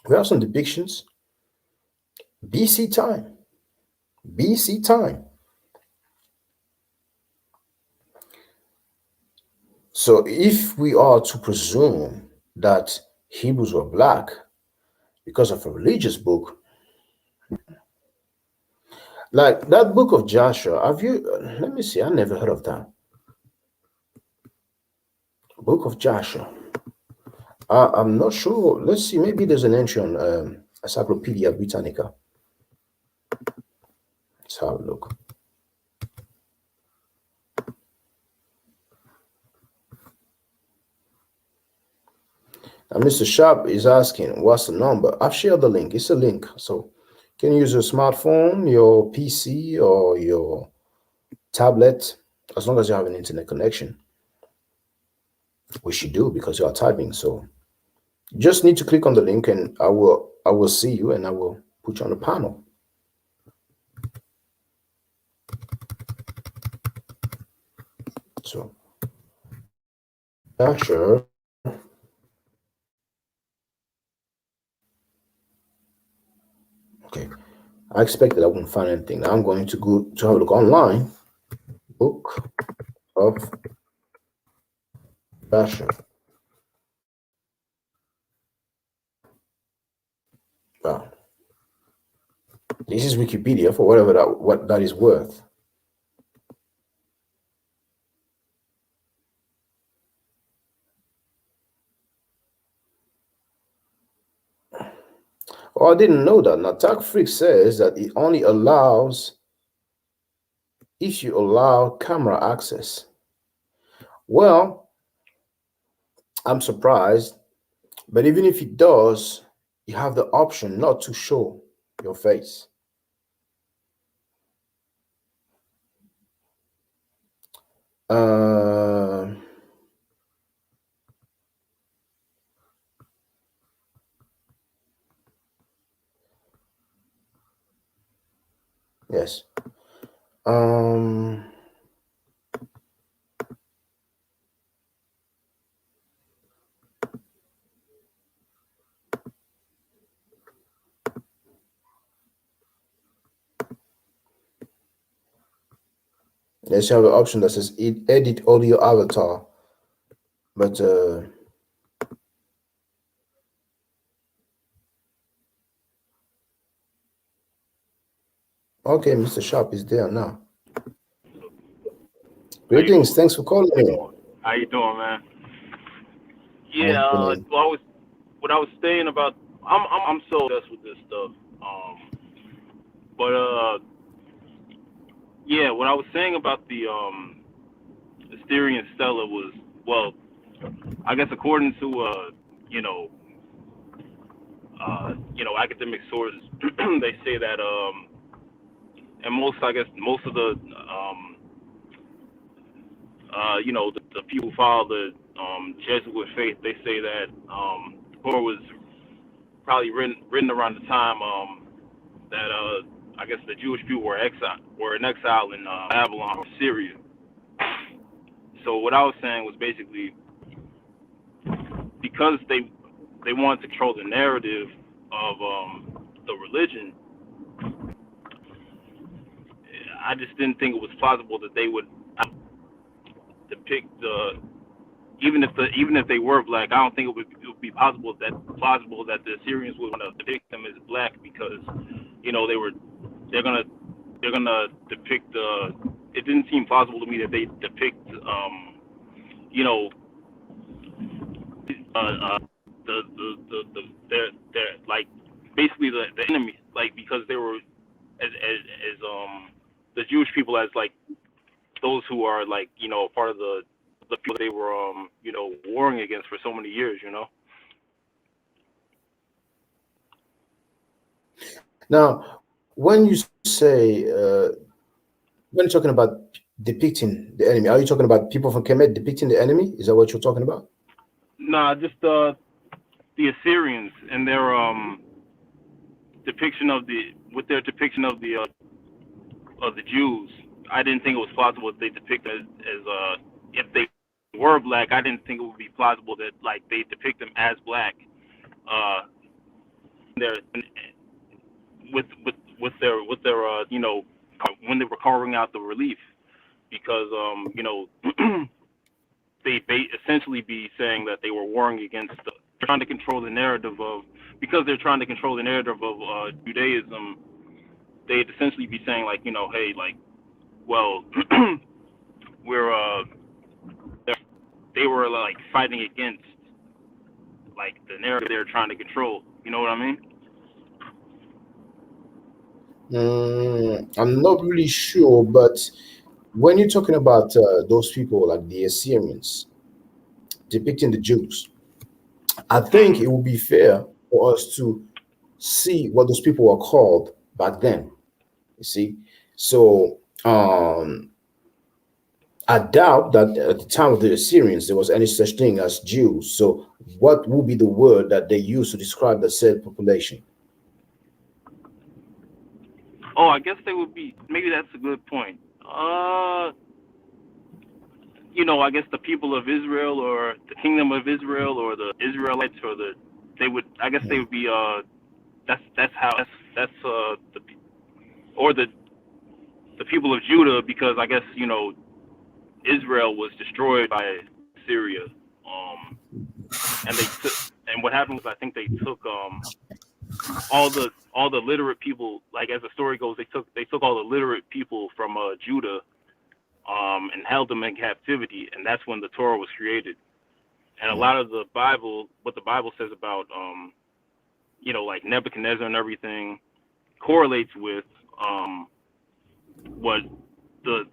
We have some depictions. BC time. BC time. So if we are to presume that Hebrews were black because of a religious book, like that book of Joshua, have you, let me see, I never heard of that. Book of Joshua. I'm not sure. Let's see, maybe there's an entry on Encyclopedia Britannica. Let's have a look. Now, Mr. Sharp is asking, what's the number? I've shared the link. It's a link. So you can use your smartphone, your PC, or your tablet, as long as you have an internet connection, which you do because you are typing. So you just need to click on the link and I will see you and I will put you on the panel. So yeah, sure. Okay. I expected I wouldn't find anything. Now I'm going to go to have a look online. Book of Basher. Wow. This is Wikipedia for whatever what that is worth. Oh, I didn't know that. Now, Tag Freak says that it only allows if you allow camera access. Well, I'm surprised, but even if it does, you have the option not to show your face. Uh, yes. Yes, you have an option that says edit audio avatar, but okay, Mr. Sharp is there now. Greetings, thanks for calling me. How you doing, man? Yeah, what I was saying about I'm so obsessed with this stuff. But yeah, what I was saying about the Assyrian Stela was, well, I guess according to academic sources, they say that and most of the the people who follow the Jesuit faith, they say that the Torah was probably written around the time that I guess the Jewish people were in exile in Babylon or Syria. So what I was saying was basically because they wanted to control the narrative of the religion. I just didn't think it was plausible that they would depict even if they were black. I don't think it would be plausible that the Assyrians would want to depict them as black because they're gonna depict it didn't seem plausible to me that they depict they're like basically the enemy, like because they were as the Jewish people as like those who are like part of the people they were warring against for so many years. Now, when you say when you're talking about depicting the enemy, are you talking about people from Kemet depicting the enemy? Is that what you're talking about? Nah, just the Assyrians and their depiction of the Jews. I didn't think it was plausible that they depict as if they were black. I didn't think it would be plausible that like they depict them as black. Their with their when they were carving out the relief, because they essentially be saying that they were warring against trying to control the narrative of Judaism. They'd essentially be saying like hey, like, well, we're they were like fighting against like the narrative they're trying to control. You know what I mean? I'm not really sure, but when you're talking about those people like the Assyrians depicting the Jews, I think it would be fair for us to see what those people were called back then. You see, so I doubt that at the time of the Assyrians there was any such thing as Jews. So, what would be the word that they used to describe the said population? Oh, I guess they would be. Maybe that's a good point. I guess the people of Israel or the kingdom of Israel or the Israelites or they would. I guess they would be. That's how. That's the people of Judah, because I guess Israel was destroyed by Syria. And what happened was I think they took all the literate people, like as the story goes, they took all the literate people from Judah and held them in captivity, and that's when the Torah was created. And a lot of the Bible, what the Bible says about like Nebuchadnezzar and everything, correlates with what the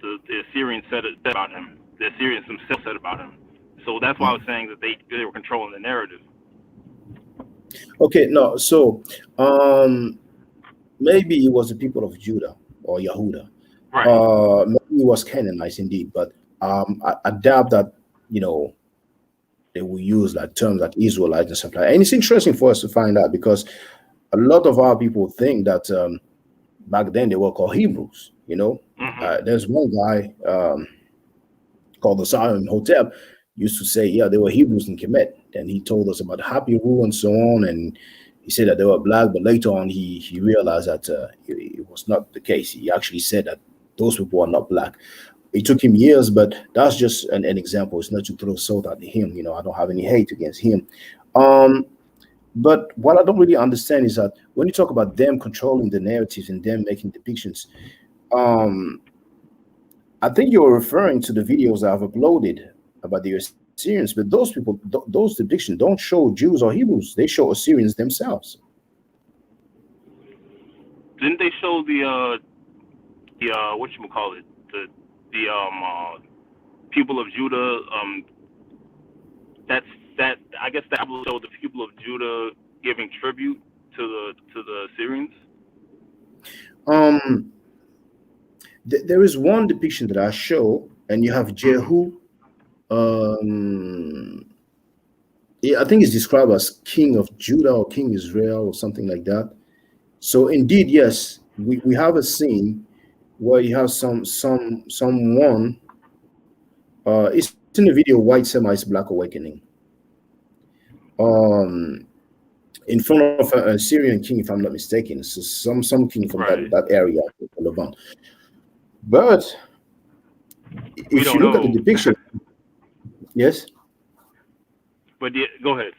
Assyrians said about him. The Assyrians themselves said about him. So that's why I was saying that they were controlling the narrative. Okay, no, so maybe it was the people of Judah or Yehuda. Right. Maybe it was Canaanites indeed, but I doubt that they will use like terms like Israelites and stuff like that. And it's interesting for us to find out because a lot of our people think that back then they were called Hebrews. There's one guy called the Zion Hotel used to say, yeah, they were Hebrews in Kemet. And he told us about Happy Rule and so on. And he said that they were black, but later on he realized that it was not the case. He actually said that those people are not black. It took him years, but that's just an example. It's not to throw salt at him. I don't have any hate against him. But what I don't really understand is that when you talk about them controlling the narratives and them making depictions, I think you're referring to the videos I've uploaded about the Assyrians, but those people, those depictions don't show Jews or Hebrews. They show Assyrians themselves. Didn't they show the whatchamacallit, the people of Judah? That I guess that will show the people of Judah giving tribute to the Assyrians. There is one depiction that I show, and you have Jehu. I think it's described as king of Judah or king Israel or something like that. So indeed, yes, we have a scene where you have someone. It's in the video White Semites Black Awakening. Um, in front of a Syrian king, if I'm not mistaken. So some king from Right. that area, Levant. But We if don't you look at the know. depiction, yes, But yeah, go ahead.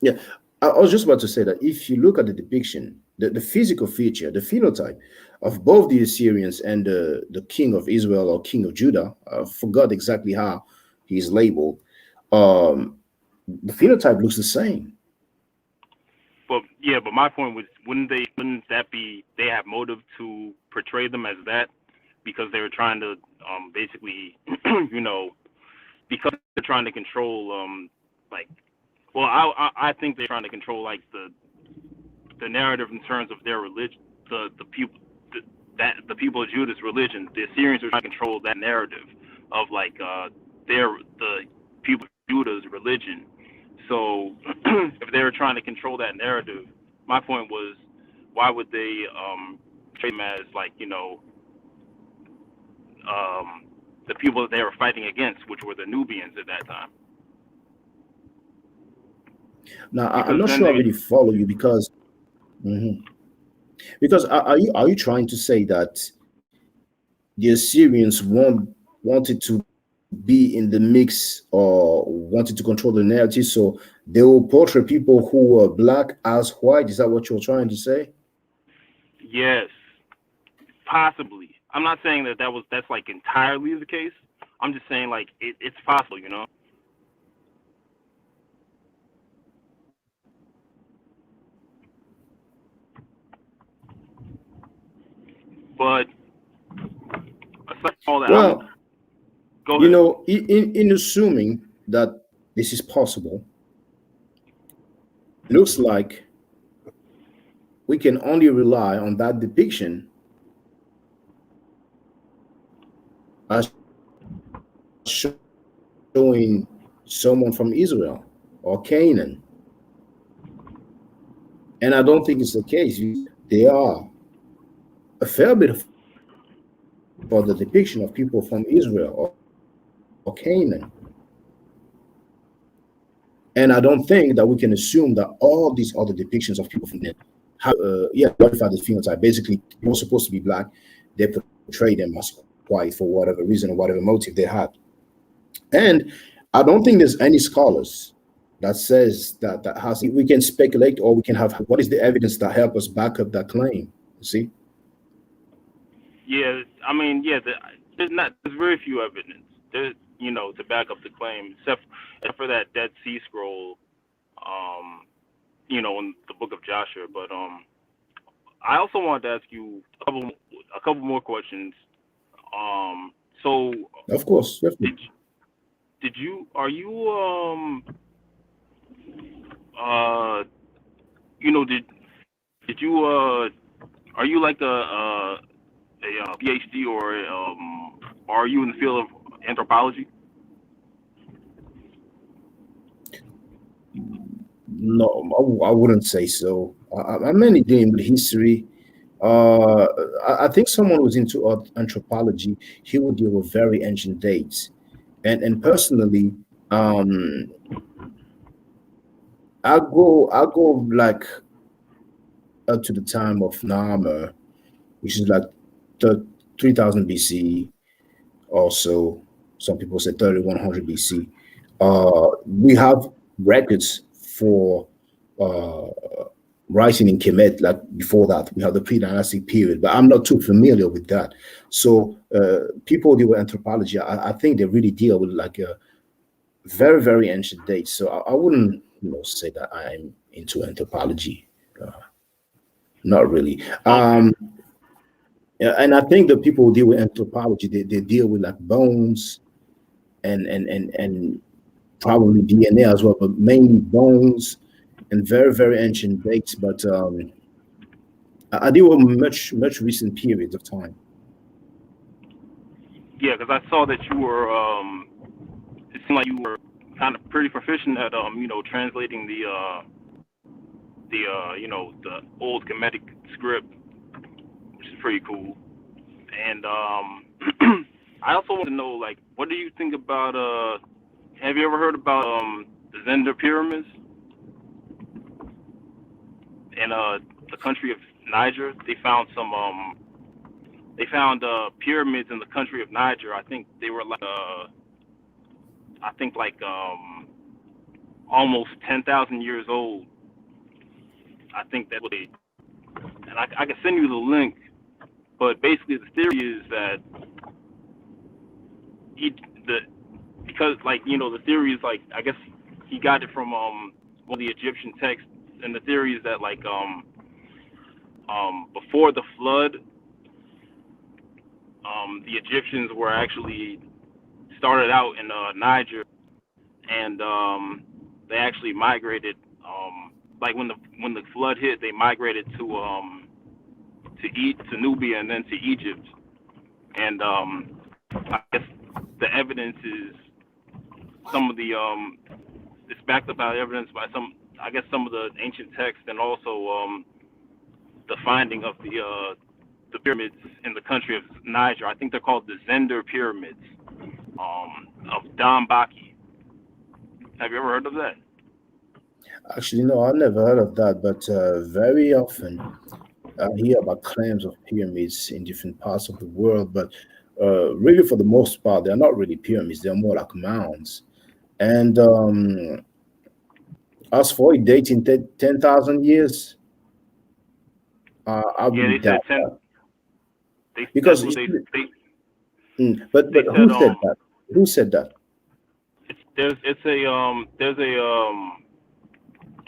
yeah, I was just about to say that if you look at the depiction, the physical feature, the phenotype of both the Assyrians and the king of Israel or king of Judah, I forgot exactly how he's labeled. Um, the phenotype looks the same. But yeah, but my point was, wouldn't that be they have motive to portray them as that because they're trying to basically you know because they're trying to control like well I think they're trying to control like the narrative in terms of their religion, the people that the people of Judah's religion. The Assyrians are trying to control that narrative of like the people of Judah's religion. So if they were trying to control that narrative, my point was, why would they treat them as like the people that they were fighting against, which were the Nubians at that time? Now, I'm Because not then sure I they really follow you because mhm. Because are you trying to say that the Assyrians wanted to be in the mix or wanted to control the narrative, so they will portray people who were black as white? Is that what you're trying to say? yes, possibly. I'm not saying that's like entirely the case. I'm just saying like it's possible, But aside from all that, I'm Well, go ahead. in assuming that this is possible, looks like we can only rely on that depiction as showing someone from Israel or Canaan. And I don't think it's the case. There are a fair bit for the depiction of people from Israel or Canaan. And I don't think that we can assume that all these other depictions of people from there have, modify the phenotype. Basically, people supposed to be black, they portray them as white for whatever reason or whatever motive they had. And I don't think there's any scholars that says that has. We can speculate or we can have what is the evidence that help us back up that claim. You see? Yeah, I mean, yeah, there's very few evidence. There's to back up the claim, except for that Dead Sea Scroll, in the Book of Joshua. But I also wanted to ask you a couple more questions. So Of course, did you are you did you are you like a PhD or are you in the field of anthropology? No, I wouldn't say so. I'm mainly dealing with history. I think someone who's into anthropology, he would deal with very ancient dates. And personally, um, I go like up to the time of Nama, which is like 3000 BC. Also, some people say 3100 BC. We have records for uh, writing in Kemet, like before that, we have the pre-dynastic period, but I'm not too familiar with that. So people deal with anthropology. I think they really deal with like a very, very ancient dates. So I wouldn't, say that I'm into anthropology. Uh, Not really. Okay. Yeah, and I think the people who deal with anthropology, they deal with like bones and probably DNA as well, but mainly bones and very, very ancient dates. But I deal with much recent periods of time. Yeah, because I saw that you were. It seemed like you were kind of pretty proficient at translating the old Kemetic script, which is pretty cool. And I also want to know, like, what do you think about have you ever heard about the Zender pyramids in the country of Niger? They found pyramids in the country of Niger. I think they were like almost 10,000 years old. I think that's what they, and I can send you the link. But basically, the theory is that the theory is like, I guess he got it from one of the Egyptian texts, and the theory is that like before the flood, the Egyptians were actually started out in Niger, and they actually migrated. Like when the flood hit, they migrated to Nubia and then to Egypt, and I guess the evidence is some of the it's backed up by evidence by some of the ancient texts, and also the finding of the pyramids in the country of Niger. I think they're called the Zender pyramids of Dambaki. Have you ever heard of that? Actually, no, I've never heard of that, but very often I hear about claims of pyramids in different parts of the world, but really, for the most part, they're not really pyramids, they're more like mounds. And as for it dating 10,000 years, I Yeah, really they said doubt 10. that. They Because, that's what you they but they who said said that? Who said that? there's a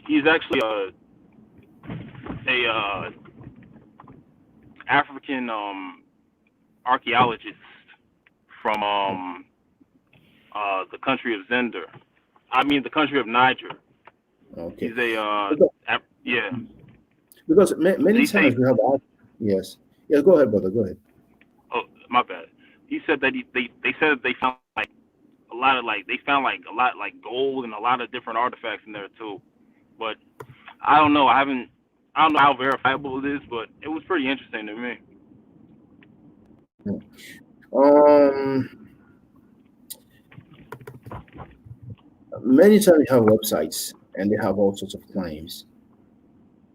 he's actually a African archaeologist from the country of Zender. I mean the country of Niger. Okay. He's a Because, yeah. because many They times say, we have, yes. Yes, go ahead, brother, go ahead. oh my bad. He said that they said that they found like a lot of like gold and a lot of different artifacts in there too. But I don't know. I don't know how verifiable it is, but it was pretty interesting to me. Um, Many times we have websites and they have all sorts of claims.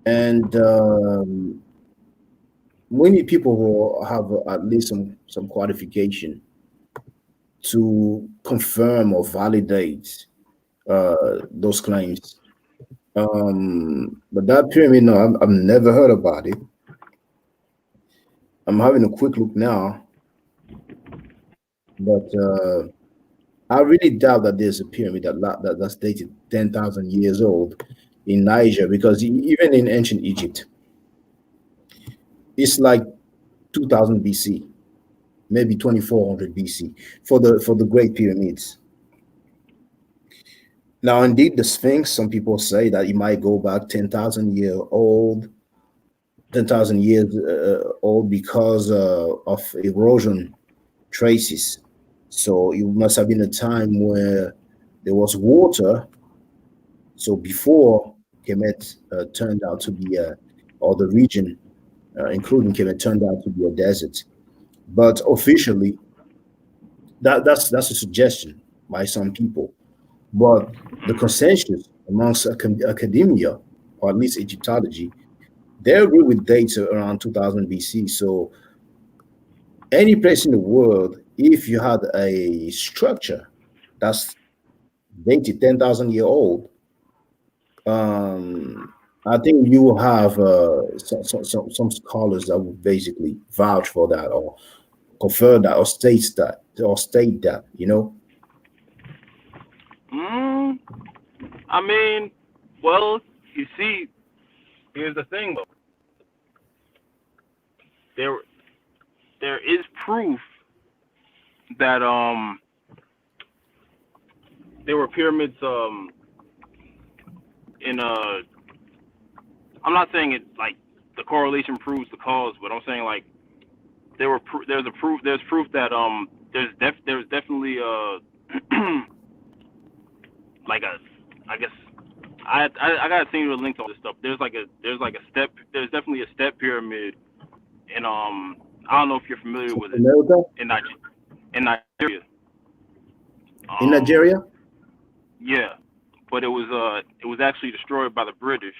And we need people who have at least some qualification to confirm or validate those claims. But that pyramid, no, I've never heard about it. I'm having a quick look now, but I really doubt that there's a pyramid that's dated 10,000 years old in Niger, because even in ancient Egypt, it's like 2000 BC, maybe 2400 BC for the Great Pyramids. Now, indeed, the Sphinx, some people say that it might go back 10,000 years old because of erosion traces. So it must have been a time where there was water. So before Kemet turned out to be, or the region, including Kemet, turned out to be a desert. But officially, that's a suggestion by some people. But the consensus amongst academia, or at least Egyptology, they agree with dates around 2000 BC. So any place in the world, if you had a structure that's dated 10,000 year old, I think you will have some scholars that will basically vouch for that, or confirm that, or state that, you know. Mm, I mean, well, you see, here's the thing though. There there is proof that there were pyramids in I'm not saying it like the correlation proves the cause, but I'm saying like there's proof that there's definitely like a, I guess I gotta send you the link to all this stuff. There's definitely a step pyramid in I don't know if you're familiar with it America? in Nigeria. In Nigeria? Yeah, but it was actually destroyed by the British.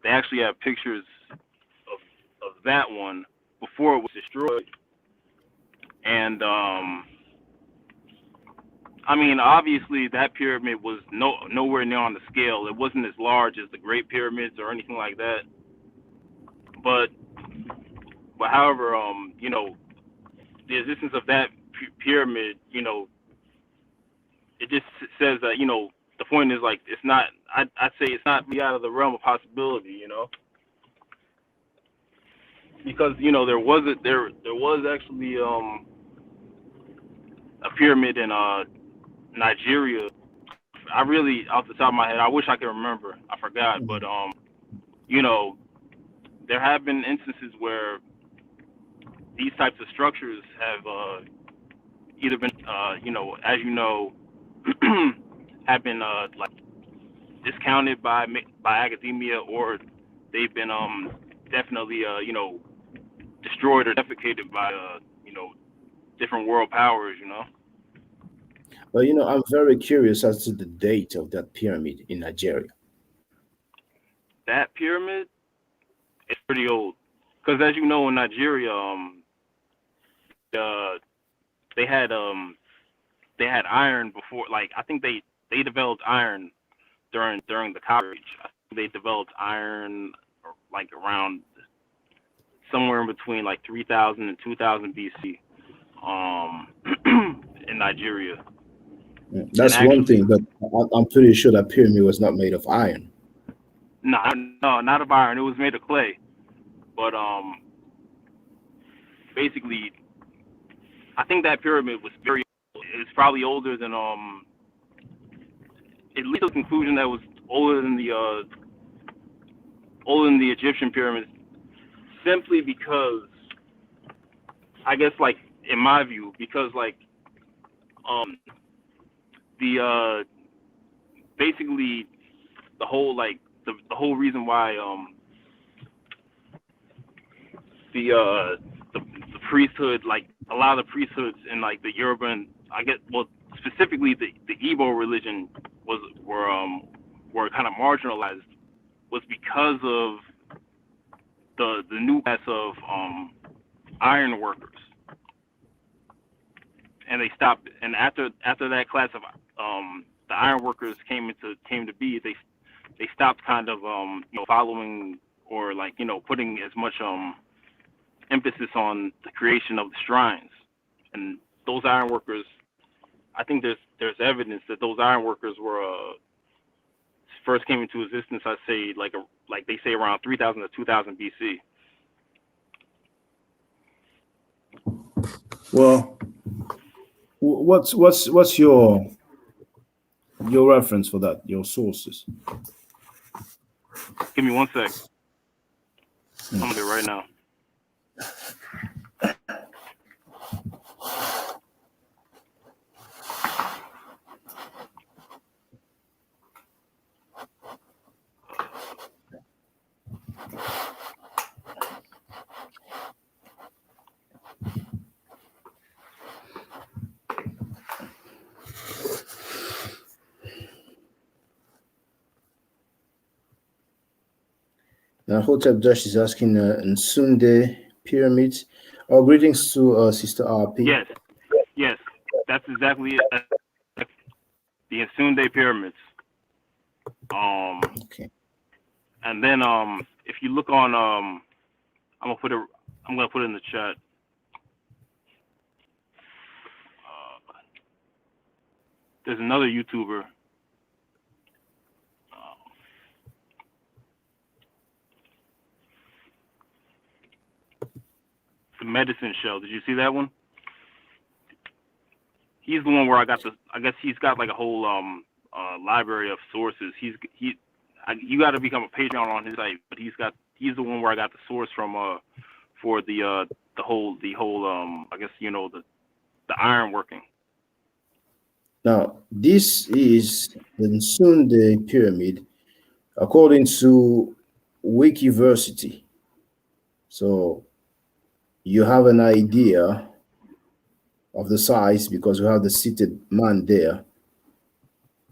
They actually have pictures of that one before it was destroyed, and I mean, obviously that pyramid was nowhere near on the scale. It wasn't as large as the Great Pyramids or anything like that. But however, you know, the existence of that pyramid, you know, it just says that, you know, the point is like it's not. I'd say it's not out of the realm of possibility, you know, because you know there was actually a pyramid in Nigeria. I really, off the top of my head, I wish I could remember. I forgot, but you know, there have been instances where these types of structures have either been, you know, as you know, have been like discounted by academia, or they've been definitely you know, destroyed or defecated by you know, different world powers, you know. Well, you know, I'm very curious as to the date of that pyramid in Nigeria. That pyramid is pretty old, because as you know, in Nigeria, they had iron before. Like I think they developed iron during the Copper Age. I think they developed iron like around somewhere in between like 3000 and 2000 BC in Nigeria. That's actually, one thing, but I'm pretty sure that pyramid was not made of iron. No, not of iron. It was made of clay. But basically, I think that pyramid was very old. It's probably older than It leads to the conclusion that it was older than the Egyptian pyramids, simply because I guess, like, in my view, because like the basically the whole, like, the whole reason why the priesthood, like a lot of the priesthoods in like the Yoruba, I guess, well, specifically the Igbo religion were kind of marginalized, was because of the new class of iron workers, and they stopped. And after that class of the iron workers came to be, they stopped kind of you know, following, or like, you know, putting as much emphasis on the creation of the shrines. And those iron workers, I think there's evidence that those iron workers were first came into existence, I say, like they say around 3000 to 2000 BC. Well, what's your reference for that? Your sources? Give me one sec. I'm gonna do it right now. Now, Hotep Josh is asking Nsunde pyramids. Oh, greetings to Sister RP. Yes, that's exactly it. That's the Nsunde pyramids. Okay. And then if you look on I'm gonna put it in the chat. There's another YouTuber. The Medicine Show. Did you see that one? He's the one where I guess he's got like a whole library of sources. You got to become a Patreon on his site, but he's the one where I got the source from for the whole I guess, you know, the the iron working. Now, this is the Nsunde pyramid, according to Wikiversity. So you have an idea of the size because we have the seated man there,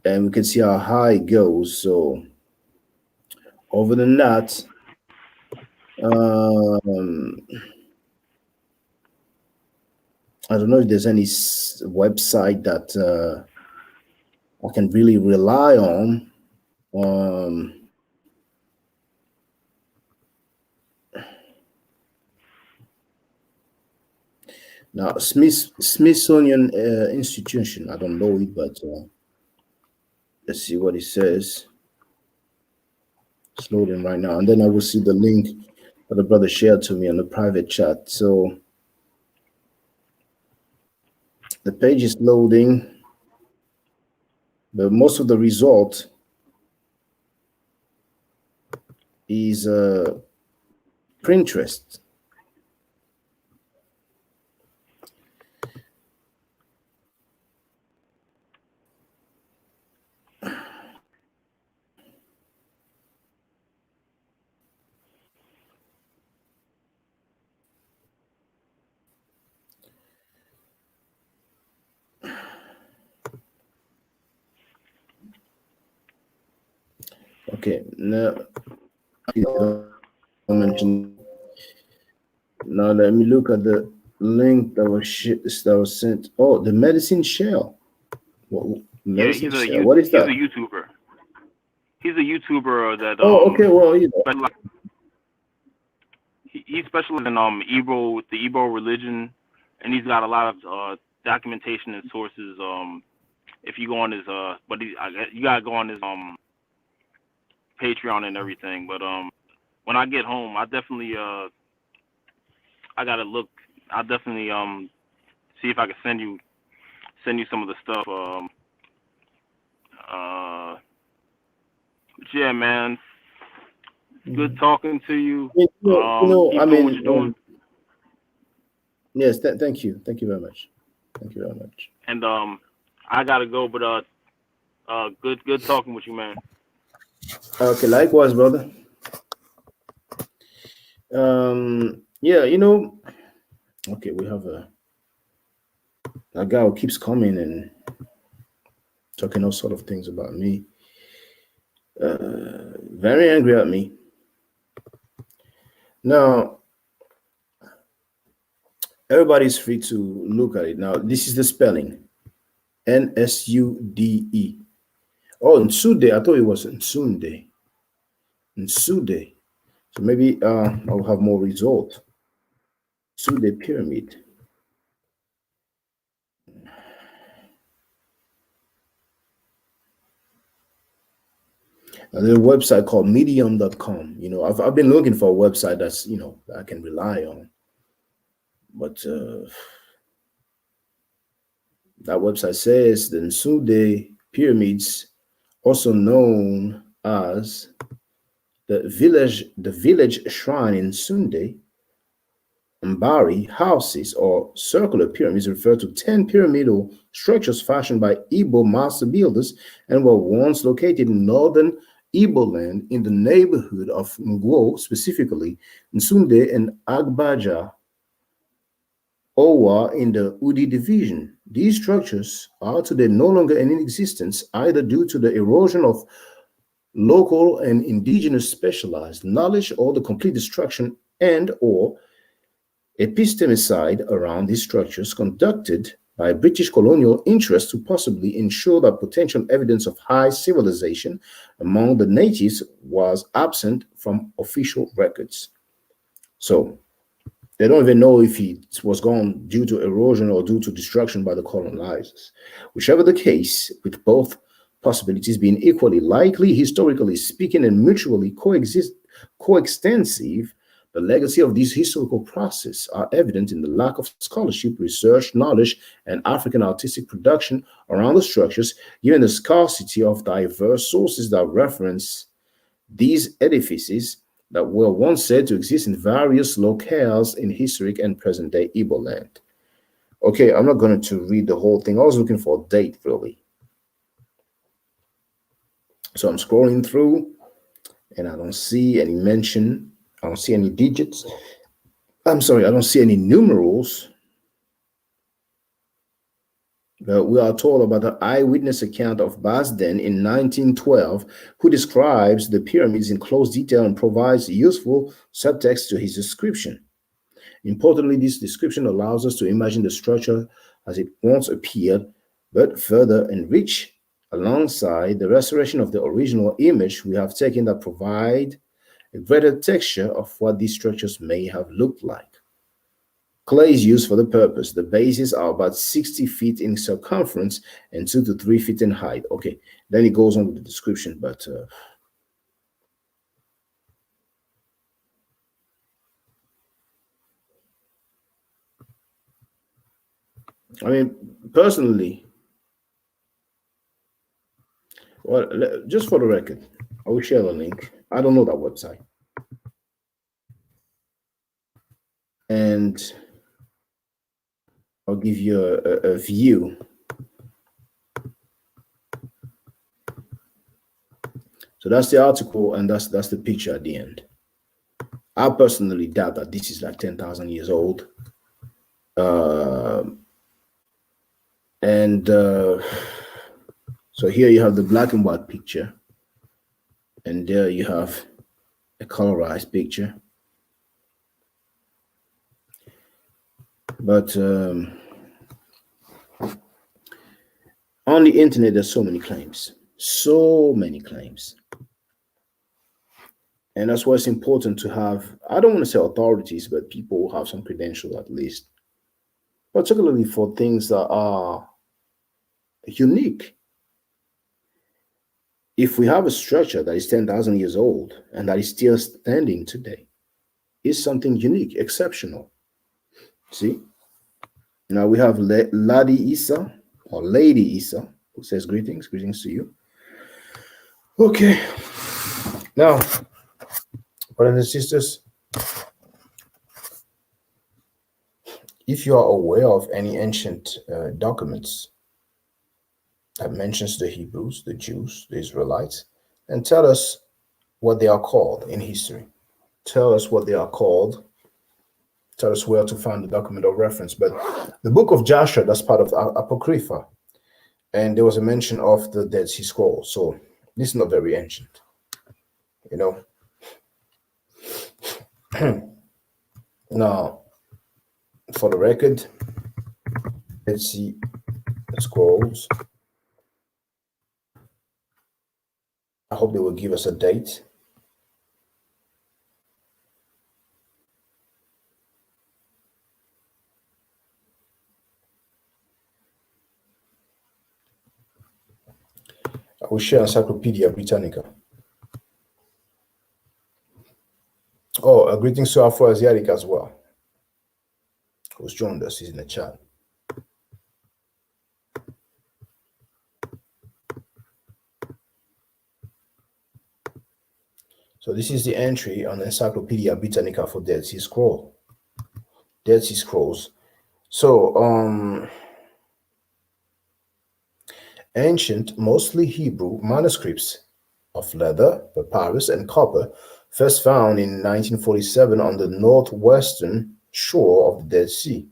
and we can see how high it goes. So other than that, I don't know if there's any website that I can really rely on. Um, Now, Smithsonian Institution, I don't know it, but let's see what it says. It's loading right now. And then I will see the link that the brother shared to me on the private chat. So the page is loading, but most of the result is Pinterest. Okay, now I mentioned. Now let me look at the link that was sent. Oh, the medicine shell. What, medicine shell? What is he's that? a YouTuber. He's a YouTuber that Oh, okay. Well, you know. He specializes in the Igbo religion, and he's got a lot of documentation and sources. If you go on his you gotta go on his Patreon and everything. But when I get home, I definitely I gotta look. I'll definitely see if I can send you some of the stuff. But yeah, man. Good talking to you. You know, keep I doing mean, what you're doing. Yes, thank you. Thank you very much. Thank you very much. And I gotta go, but good talking with you, man. Okay, likewise, brother. Yeah, you know, okay, we have a guy who keeps coming and talking all sort of things about me. Very angry at me. Now, everybody's free to look at it. Now, this is the spelling. Nsude. Oh, Nsude. I thought it was Nsunde. Nsude. So maybe I'll have more result. Nsude pyramid. And there's a website called medium.com. You know, I've been looking for a website that's, you know, that I can rely on. But that website says the Nsude pyramids, also known as the village shrine in Sunde, Mbari houses or circular pyramids refer to 10 pyramidal structures fashioned by Igbo master builders and were once located in northern Igbo land in the neighborhood of Ngwo, specifically Nsunde and Agbaja, Owa in the Udi division. These structures are today no longer in existence, either due to the erosion of local and indigenous specialized knowledge or the complete destruction and or epistemicide around these structures conducted by British colonial interests to possibly ensure that potential evidence of high civilization among the natives was absent from official records. So they don't even know if it was gone due to erosion or due to destruction by the colonizers. Whichever the case, with both possibilities being equally likely, historically speaking, and mutually coextensive, the legacy of these historical processes are evident in the lack of scholarship, research, knowledge, and African artistic production around the structures, given the scarcity of diverse sources that reference these edifices that were once said to exist in various locales in historic and present-day Igbo land. Okay, I'm not going to read the whole thing. I was looking for a date, really. So I'm scrolling through, and I don't see any mention. I don't see any digits. I'm sorry, I don't see any numerals. But we are told about the eyewitness account of Basden in 1912, who describes the pyramids in close detail and provides useful subtext to his description. Importantly, this description allows us to imagine the structure as it once appeared, but further enrich alongside the restoration of the original image we have taken that provide a greater texture of what these structures may have looked like. Clay is used for the purpose. The bases are about 60 feet in circumference and 2 to 3 feet in height. Okay, then it goes on with the description, but I mean, personally, well, just for the record, I will share the link. I don't know that website. And I'll give you a view. So that's the article, and that's the picture at the end. I personally doubt that this is like 10,000 years old. And so here you have the black and white picture, and there you have a colorized picture. But on the internet, there's so many claims, and that's why it's important to have, I don't want to say authorities, but people who have some credential at least, particularly for things that are unique. If we have a structure that is 10,000 years old and that is still standing today, it's something unique, exceptional. See? Now we have Lady Isa, or Lady Isa, who says greetings to you. Okay. Now, brothers and sisters, if you are aware of any ancient documents that mentions the Hebrews, the Jews, the Israelites, and tell us what they are called in history. Tell us what they are called. Tell us where to find the document of reference. But the book of Joshua, that's part of Apocrypha. And there was a mention of the Dead Sea Scrolls. So this is not very ancient, you know. Now, for the record, Dead Sea Scrolls, I hope they will give us a date. I will share Encyclopedia Britannica. Oh, greetings to Afro-Asiatic as well, who's joined us. He's in the chat. So this is the entry on Encyclopedia Britannica for Dead Sea Scrolls. Dead Sea Scrolls. So, ancient, mostly Hebrew manuscripts of leather, papyrus, and copper, first found in 1947 on the northwestern shore of the Dead Sea.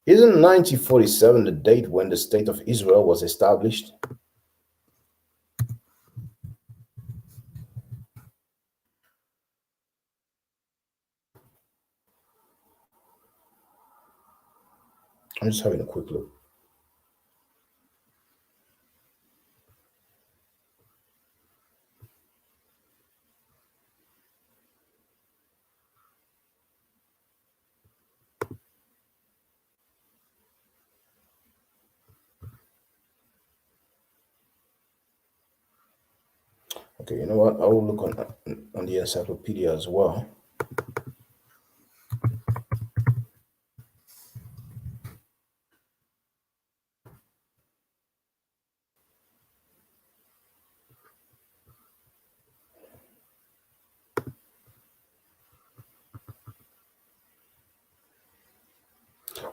Isn't 1947 the date when the State of Israel was established? I'm just having a quick look. Okay, you know what? I will look on the encyclopedia as well.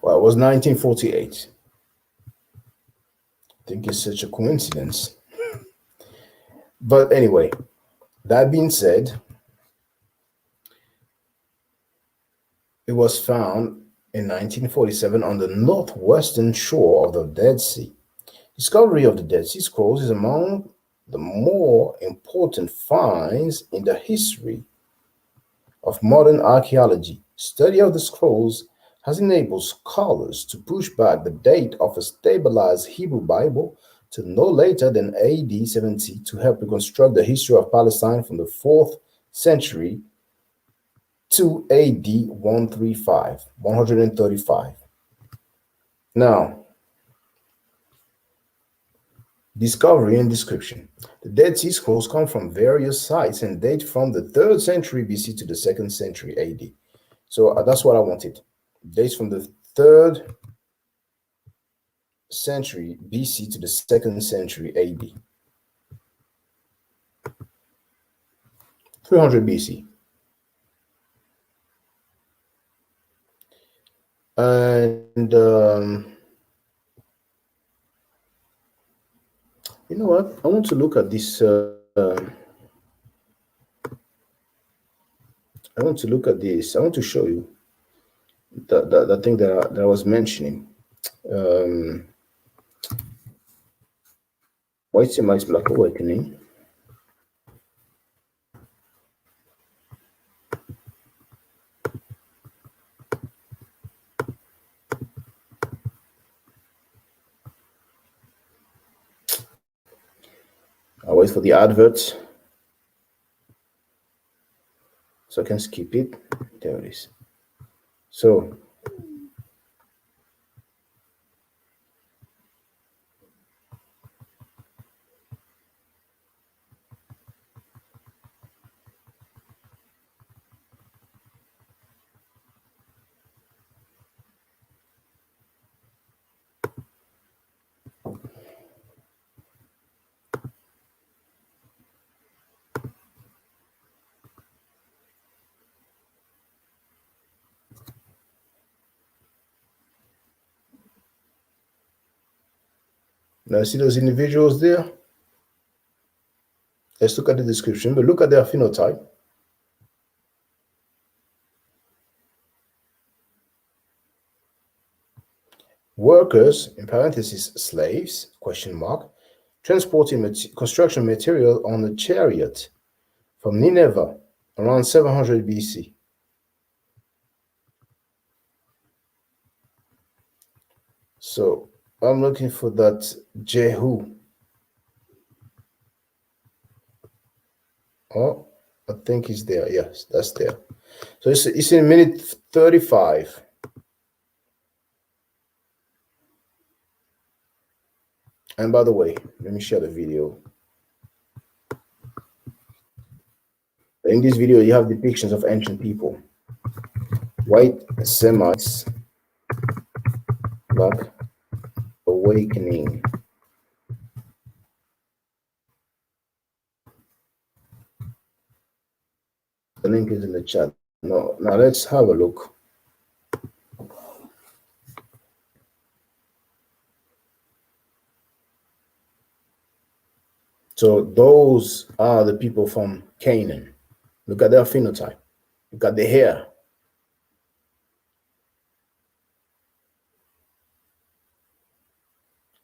Well, it was 1948. I think it's such a coincidence. But anyway, that being said, it was found in 1947 on the northwestern shore of the Dead Sea. Discovery of the Dead Sea Scrolls is among the more important finds in the history of modern archaeology. Study of the scrolls has enabled scholars to push back the date of a stabilized Hebrew Bible to no later than AD 70 to help reconstruct the history of Palestine from the 4th century to AD 135. Now, discovery and description. The Dead Sea Scrolls come from various sites and date from the 3rd century BC to the 2nd century AD. So that's what I wanted. Dates from the 3rd century BC to the 2nd century AD. 300 BC. And you know what? I want to look at this. I want to look at this. I want to show you the thing that I was mentioning. White Semites Black Awakening. I'll wait for the adverts so I can skip it. There it is. So now see those individuals there? Let's look at the description, but look at their phenotype. Workers, in parentheses, slaves, question mark, transporting construction material on a chariot from Nineveh around 700 BC. So I'm looking for that Jehu. Oh, I think he's there. Yes, that's there. So it's in minute 35. And by the way, let me share the video. In this video, you have depictions of ancient people. White Semites, Black Awakening. The link is in the chat. No, now let's have a look. So those are the people from Canaan. Look at their phenotype. Look at the hair.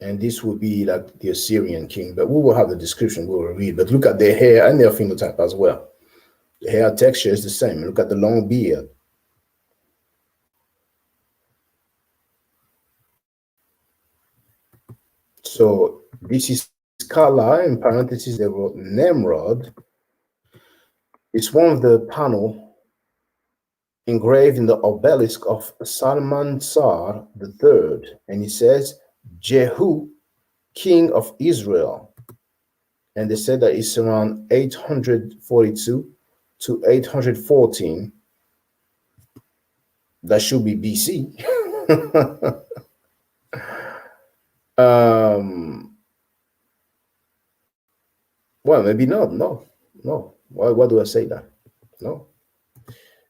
And this would be like the Assyrian king, but we will have the description we will read. But look at their hair and their phenotype as well. The hair texture is the same. Look at the long beard. So this is Kala, in parentheses, they wrote Nemrod. It's one of the panel engraved in the obelisk of Salmansar III, and it says Jehu, king of Israel. And they said that it's around 842 to 814. That should be BC. Well, maybe not. No. Why do I say that? No.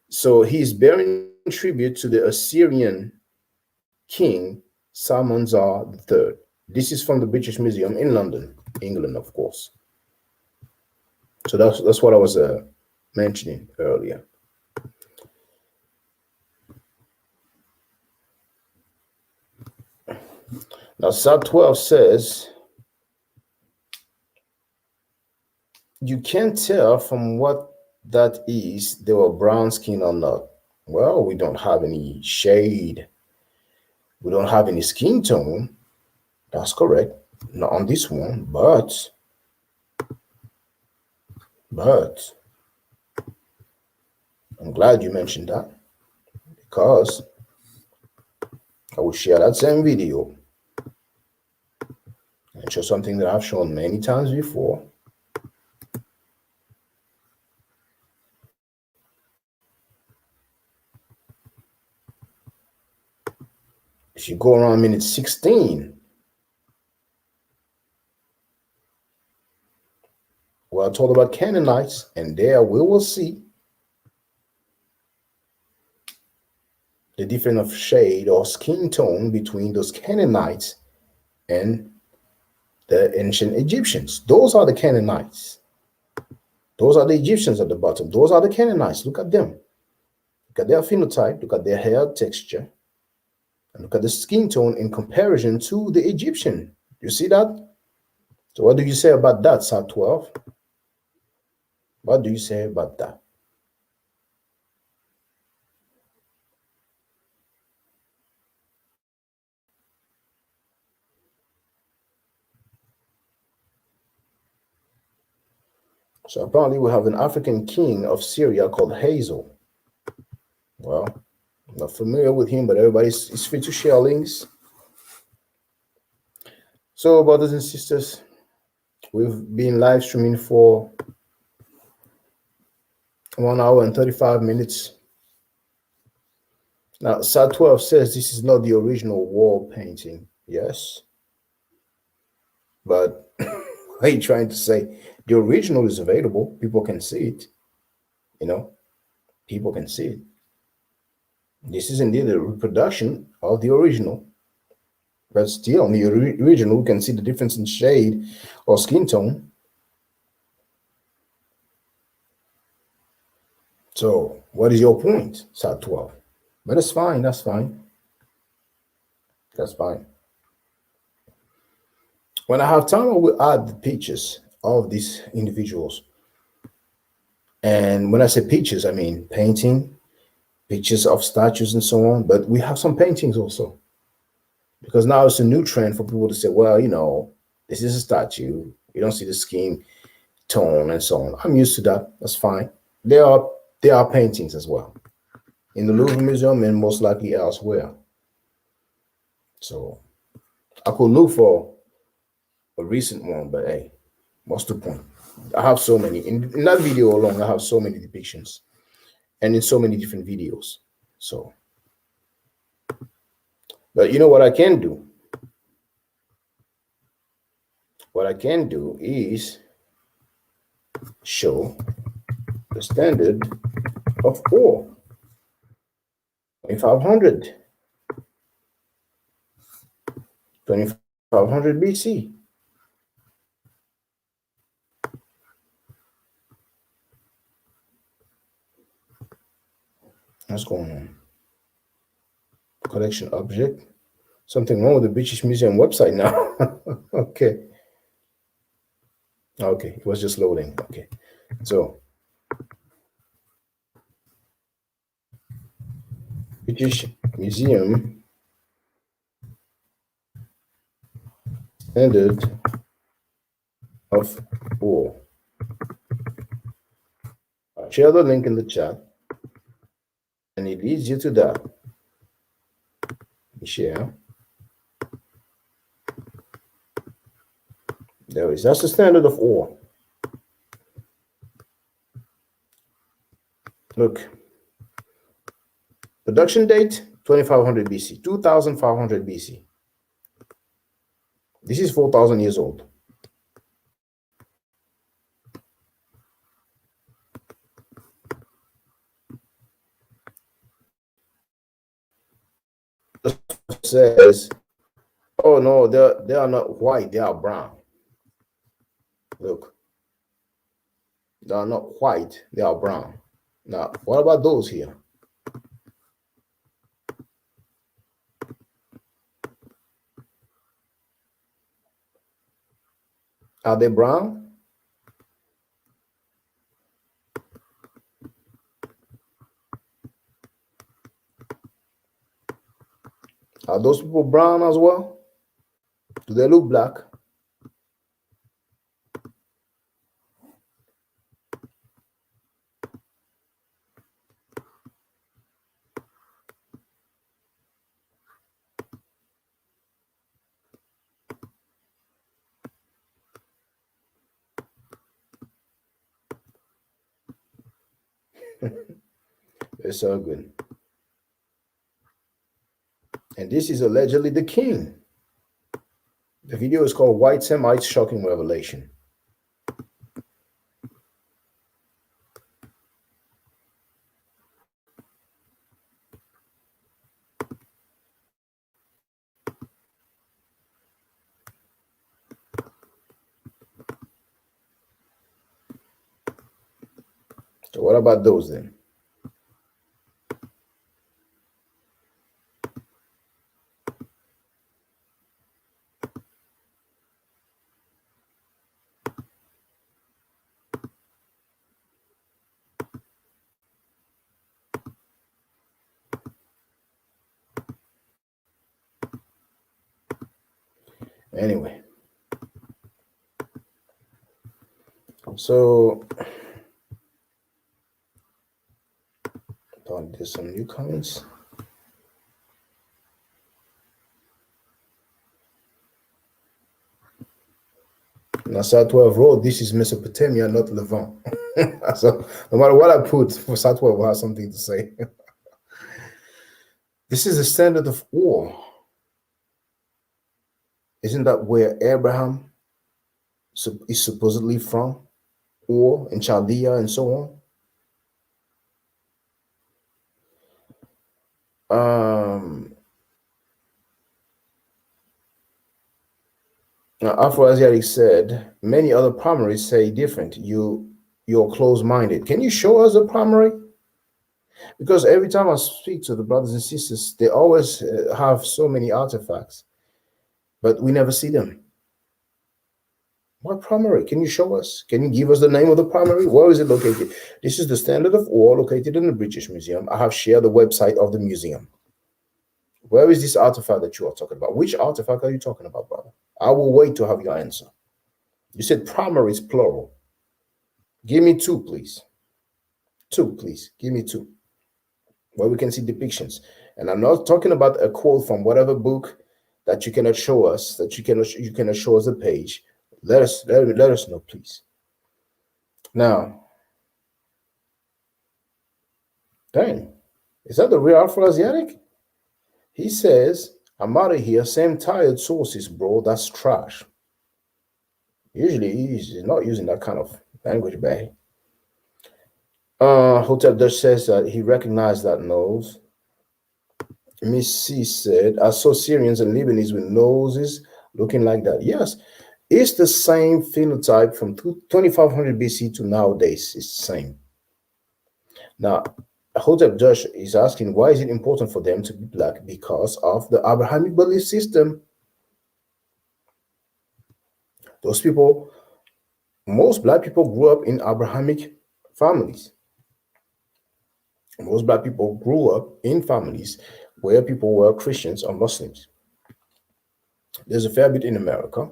So he's bearing tribute to the Assyrian King Salmanzar III. This is from the British Museum in London, England, of course. So that's what I was mentioning earlier. Now, Sub 12 says, you can't tell from what that is they were brown skin or not. Well, we don't have any shade. We don't have any skin tone. That's correct. Not on this one, but I'm glad you mentioned that, because I will share that same video and show something that I've shown many times before. If you go around minute 16, where I told about Canaanites, and there we will see the difference of shade or skin tone between those Canaanites and the ancient Egyptians. Those are the Canaanites. Those are the Egyptians at the bottom. Those are the Canaanites. Look at them. Look at their phenotype. Look at their hair texture. And look at the skin tone in comparison to the Egyptian. You see that? So what do you say about that, Psalm 12? What do you say about that? So apparently we have an African king of Syria called Hazel. Well, I'm not familiar with him, but everybody is free to share links. So, brothers and sisters, we've been live streaming for 1 hour and 35 minutes. Now, Psalm 12 says this is not the original wall painting. Yes. But what are you trying to say? The original is available. People can see it. You know, people can see it. This is indeed a reproduction of the original. But still, on the original, we can see the difference in shade or skin tone. So, what is your point, Psalm 12? But that's fine. That's fine. That's fine. When I have time, I will add the pictures of these individuals. And when I say pictures, I mean painting, pictures of statues and so on. But we have some paintings also. Because now it's a new trend for people to say, well, you know, this is a statue. You don't see the skin tone and so on. I'm used to that. That's fine. There are paintings as well in the Louvre Museum and most likely elsewhere. So I could look for a recent one, but hey, what's the point? I have so many. In that video alone, I have so many depictions and in so many different videos. So, but you know what I can do? What I can do is show the standard of ore, 2500 BC. What's going on? Collection object. Something wrong with the British Museum website now. Okay. Okay, it was just loading. Okay. So, British Museum standard of ore. I'll share the link in the chat, and it leads you to that. Share. There is. That's the standard of ore. Look. Production date 2500 BC, 2500 BC. This is 4,000 years old. says, oh no, they are not white, they are brown. Look, they are not white, they are brown. Now, what about those here? Are they brown? Are those people brown as well? Do they look black? It's so good. And this is allegedly the king. The video is called White Semites Shocking Revelation. So what about those then? Anyway, so there's some new comments. Nasa 12 wrote, this is Mesopotamia, not Levant. So no matter what I put, for Sat 12 will have something to say. This is the standard of war. Isn't that where Abraham is supposedly from? Or in Chaldea and so on. Afro-Asiatic said, many other primaries say different. You're close-minded. Can you show us a primary? Because every time I speak to the brothers and sisters, they always have so many artifacts, but we never see them. What primary? Can you show us? Can you give us the name of the primary? Where is it located? This is the standard of war located in the British Museum. I have shared the website of the museum. Where is this artifact that you are talking about? Which artifact are you talking about, brother? I will wait to have your answer. You said primary is plural. Give me two, please. Two, please. Give me two. Where we can see depictions. And I'm not talking about a quote from whatever book that you cannot show us, that you cannot show us a page. Let us know, please. Now, dang, is that the real Afro-Asiatic? He says, I'm out of here. Same tired sources, bro. That's trash. Usually he's not using that kind of language, babe. Hotel Dutch says that he recognized that nose. Miss C said, I saw Syrians and Lebanese with noses looking like that. Yes, it's the same phenotype from 2500 BC to nowadays. It's the same. Now, Hotep Josh is asking, why is it important for them to be black? Because of the Abrahamic belief system. Those people, most black people grew up in Abrahamic families. Most black people grew up in families where people were Christians or Muslims. There's a fair bit in America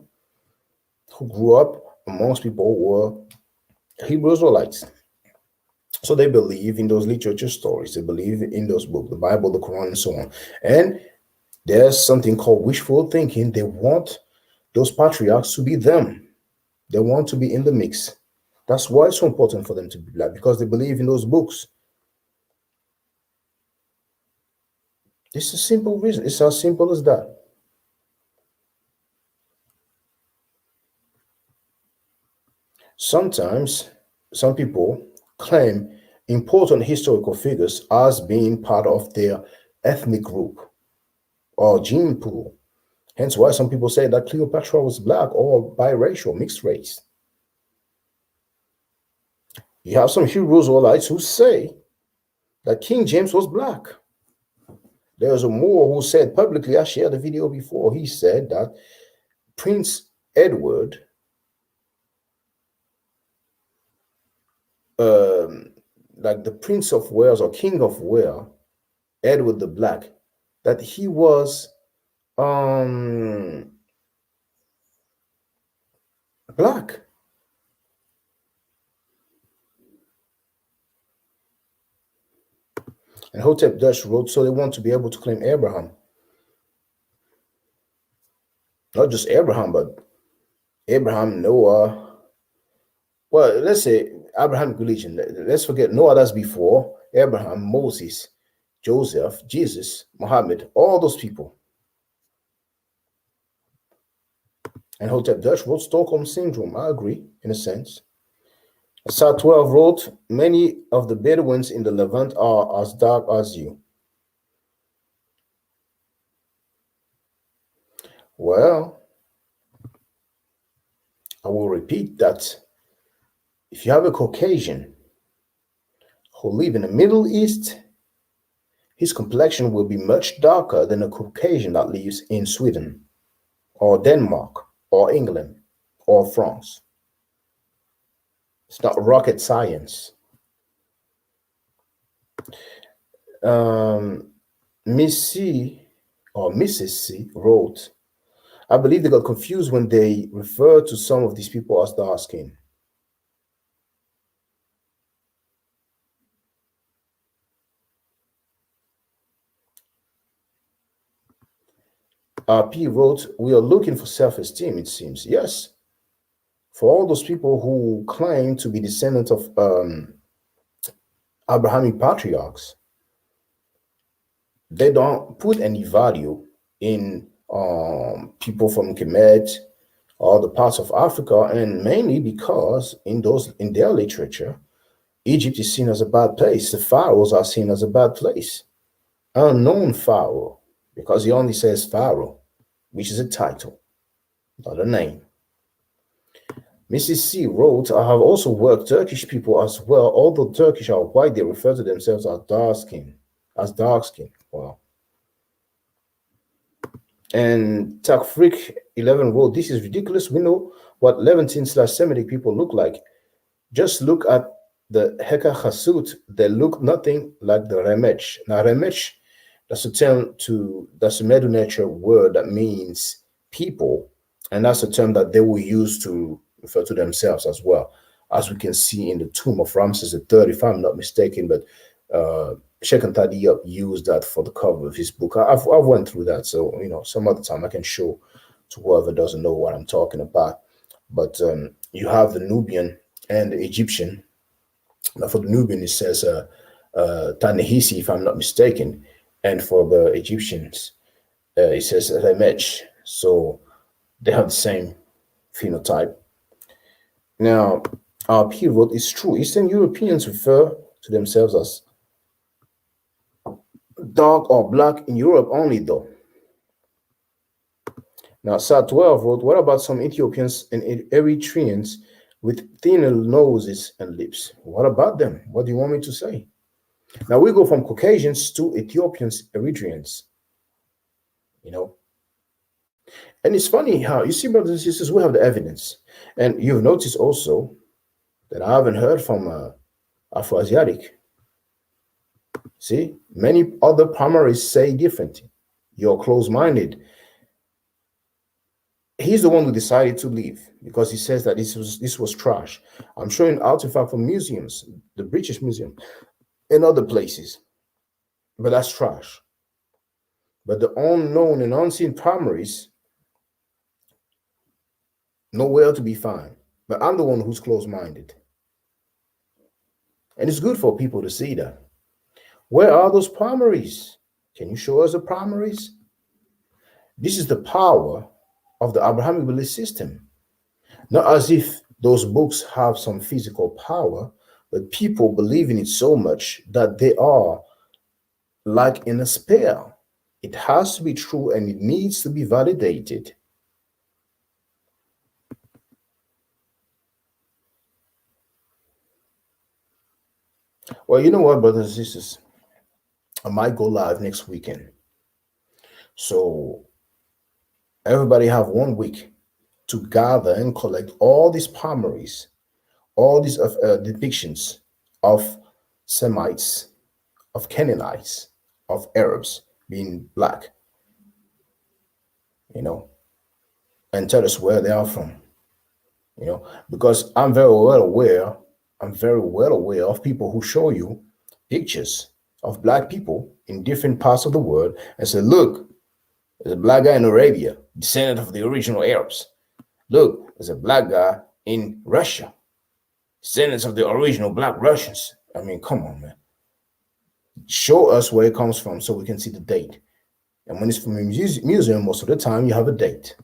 who grew up amongst people who were Hebrew Israelites. So they believe in those literature stories. They believe in those books, the Bible, the Quran, and so on. And there's something called wishful thinking. They want those patriarchs to be them. They want to be in the mix. That's why it's so important for them to be black, because they believe in those books. It's a simple reason. It's as simple as that. Sometimes some people claim important historical figures as being part of their ethnic group. or gene pool. Hence why some people say that Cleopatra was black or biracial, mixed race. You have some Hebrew Israelites who say that King James was black. There's a Moor who said publicly, I shared the video before, he said that Prince Edward, like the Prince of Wales or King of Wales, Edward the Black, that he was black. And Hotep Dutch wrote, so they want to be able to claim Abraham. Not just Abraham, but Abraham, Noah. Well, let's say Abrahamic religion. Let's forget Noah, that's before Abraham, Moses, Joseph, Jesus, Muhammad, all those people. And Hotep Dutch wrote Stockholm Syndrome. I agree, in a sense. Assad 12 wrote, many of the Bedouins in the Levant are as dark as you. Well, I will repeat that if you have a Caucasian who live in the Middle East, his complexion will be much darker than a Caucasian that lives in Sweden or Denmark or England or France. It's not rocket science. Miss C or Mrs. C wrote, I believe they got confused when they refer to some of these people as dark skin. P wrote, we are looking for self-esteem, it seems. Yes. For all those people who claim to be descendants of Abrahamic patriarchs, they don't put any value in people from Kemet or the parts of Africa, and mainly because in their literature, Egypt is seen as a bad place. The pharaohs are seen as a bad place. Unknown pharaoh, because he only says pharaoh, which is a title, not a name. Mrs. C wrote, I have also worked Turkish people as well. Although Turkish are white, they refer to themselves as dark skin. Wow. And Takfrik 11 wrote, this is ridiculous. We know what Levantine/Semitic people look like. Just look at the Heka Chasut. They look nothing like the Remech. Now, Remech, that's a Medu nature word that means people. And that's a term that they will use to refer to themselves as well, as we can see in the tomb of Ramses III, if I'm not mistaken. But Sheikh Antadiop used that for the cover of his book. I've went through that, so some other time I can show to whoever doesn't know what I'm talking about. But you have the Nubian and the Egyptian. Now for the Nubian it says Tanehisi, if I'm not mistaken, and for the Egyptians it says Remech. So they have the same phenotype. Now, our P wrote, it's true. Eastern Europeans refer to themselves as dark or black in Europe only, though. Now, Sad 12 wrote, what about some Ethiopians and Eritreans with thinner noses and lips? What about them? What do you want me to say? Now, we go from Caucasians to Ethiopians, Eritreans. And it's funny how, you see, brothers and sisters, we have the evidence. And you've noticed also that I haven't heard from Afro-Asiatic. See, many other primaries say different. You're close-minded. He's the one who decided to leave because he says that this was trash. I'm showing artifacts from museums, the British Museum, and other places, but that's trash. But the unknown and unseen primaries, nowhere to be found. But I'm the one who's close-minded. And it's good for people to see that. Where are those primaries? Can you show us the primaries? This is the power of the Abrahamic belief system. Not as if those books have some physical power, but people believe in it so much that they are like in a spell. It has to be true and it needs to be validated. Well, you know what, brothers and sisters? I might go live next weekend. So everybody have 1 week to gather and collect all these primaries, all these depictions of Semites, of Canaanites, of Arabs being black, you know, and tell us where they are from, because I'm very well aware of people who show you pictures of black people in different parts of the world and say, look, there's a black guy in Arabia, descendant of the original Arabs. Look, there's a black guy in Russia, descendants of the original black Russians. I mean, come on, man. Show us where it comes from so we can see the date. And when it's from a museum, most of the time you have a date.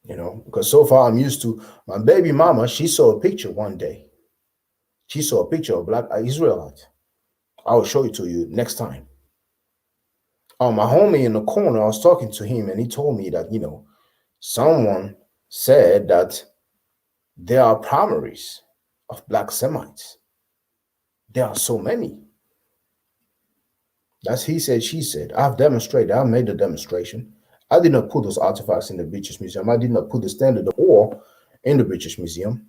Because so far I'm used to my baby mama, she saw a picture one day. She saw a picture of black Israelite. I will show it to you next time. My homie in the corner, I was talking to him and he told me that, someone said that there are primaries of black Semites. There are so many. That's he said, she said. I've demonstrated, I made the demonstration. I did not put those artifacts in the British Museum. I did not put the standard of ore in the British Museum.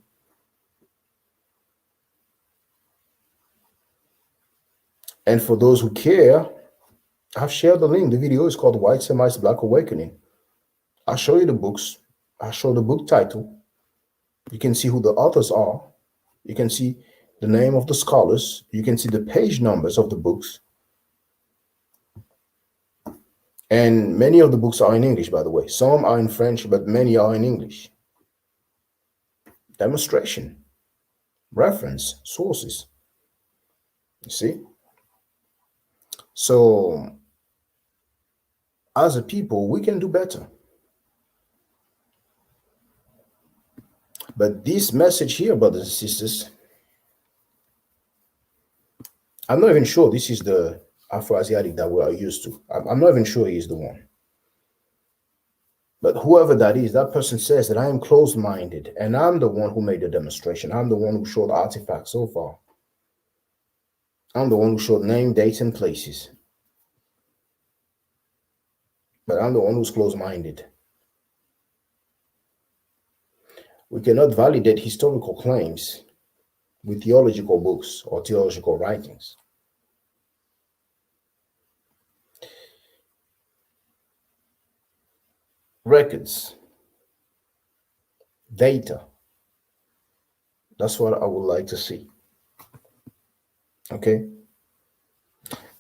And for those who care, I've shared the link. The video is called White Semites Black Awakening. I'll show you the books. I'll show the book title. You can see who the authors are. You can see the name of the scholars. You can see the page numbers of the books. And many of the books are in English, by the way. Some are in French, but many are in English. Demonstration, reference, sources. You see? So, as a people, we can do better. But this message here, brothers and sisters, I'm not even sure this is the Afro-Asiatic that we are used to. I'm not even sure he is the one. But whoever that is, that person says that I am closed-minded, and I'm the one who made the demonstration. I'm the one who showed artifacts so far. I'm the one who showed name, dates, and places. But I'm the one who's closed-minded. We cannot validate historical claims with theological books or theological writings. Records, data. That's what I would like to see. Okay?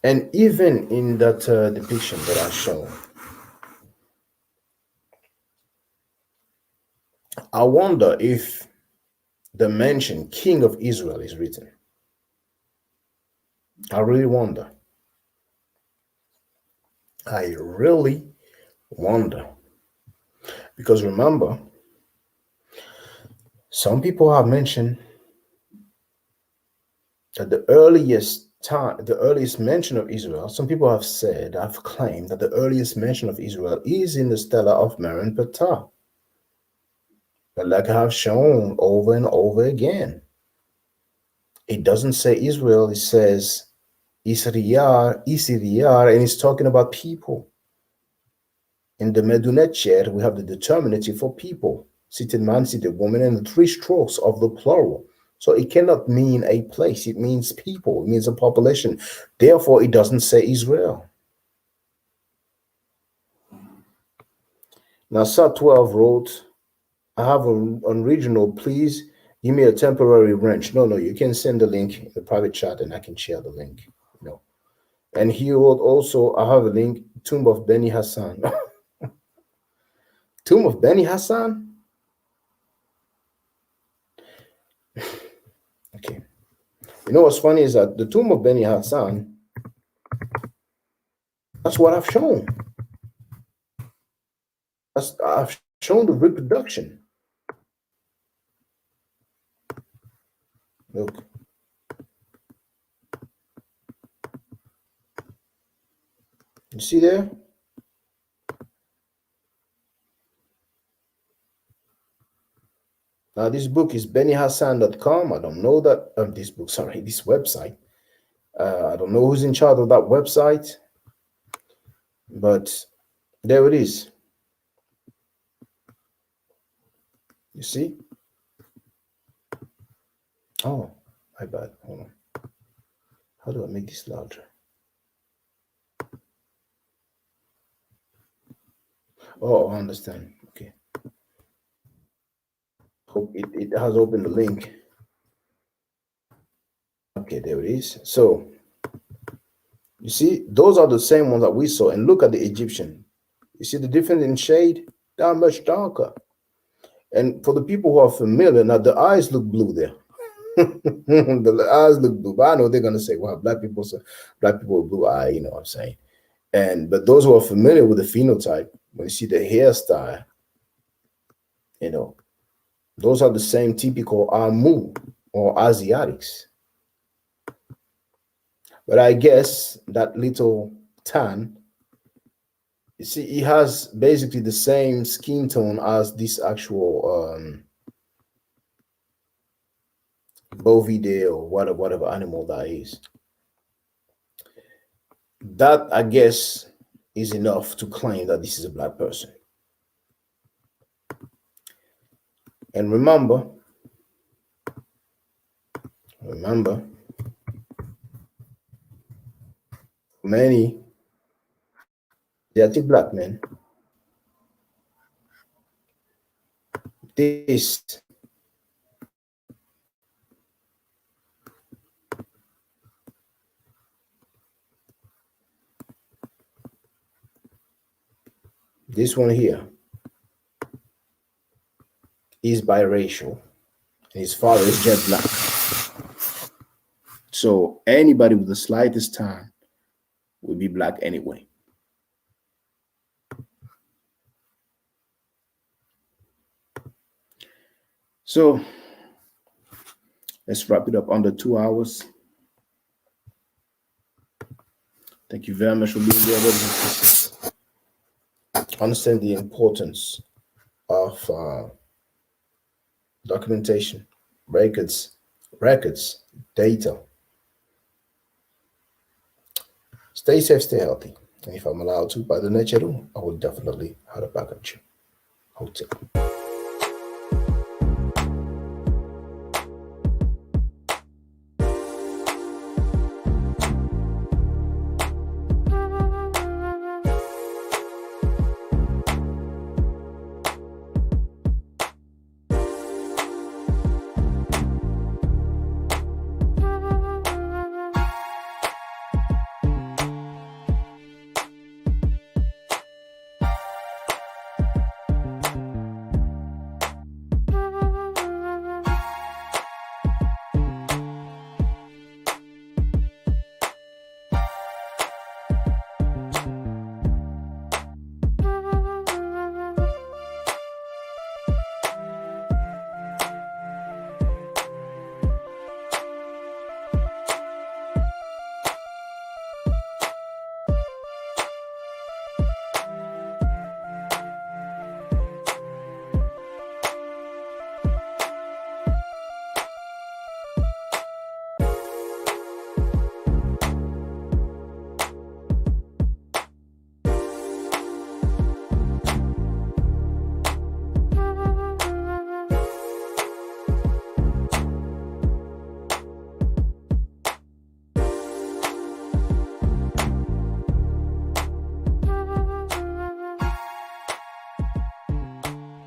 And even in that depiction that I shown, I wonder if the mention King of Israel is written. I really wonder. I really wonder. Because remember, some people have mentioned that the earliest mention of Israel, some people have claimed that the earliest mention of Israel is in the Stela of Merenptah. But like I have shown over and over again, it doesn't say Israel, it says Israel, and it's talking about people. In the Medunetchet, we have the determinative for people, seated man, seated woman, and the three strokes of the plural. So it cannot mean a place, it means people, it means a population. Therefore, it doesn't say Israel. Now, Sat 12 wrote, I have an original, please give me a temporary wrench. No, you can send the link in the private chat and I can share the link. And he wrote also, I have a link, Tomb of Beni Hassan. Tomb of Beni Hassan? Okay. You know what's funny is that the Tomb of Beni Hassan, that's what I've shown. I've shown the reproduction. Look. You see there? Now this book is bennyhassan.com. I don't know that this book, sorry, this website. I don't know who's in charge of that website, but there it is. You see? Oh, my bad. Hold on. How do I make this larger? Oh, I understand. Okay. Hope it has opened the link. Okay, there it is. So you see, those are the same ones that we saw. And look at the Egyptian. You see the difference in shade? They are much darker. And for the people who are familiar, now the eyes look blue there. The eyes look blue. But I know they're gonna say, "Wow, black people with blue eye." You know what I'm saying? But those who are familiar with the phenotype, when you see the hairstyle, you know, those are the same typical Amu or Asiatics. But I guess that little tan, you see, he has basically the same skin tone as this actual bovidae or whatever animal that is. That, I guess, is enough to claim that this is a black person. And remember, many Asiatic black men, this one here is biracial, and his father is jet black. So anybody with the slightest tan will be black anyway. So let's wrap it up under 2 hours. Thank you very much for being there, brothers and sisters. Understand the importance of documentation, records, data. Stay safe, stay healthy. And if I'm allowed to, by the next channel, I will definitely have a back at you. Hotel.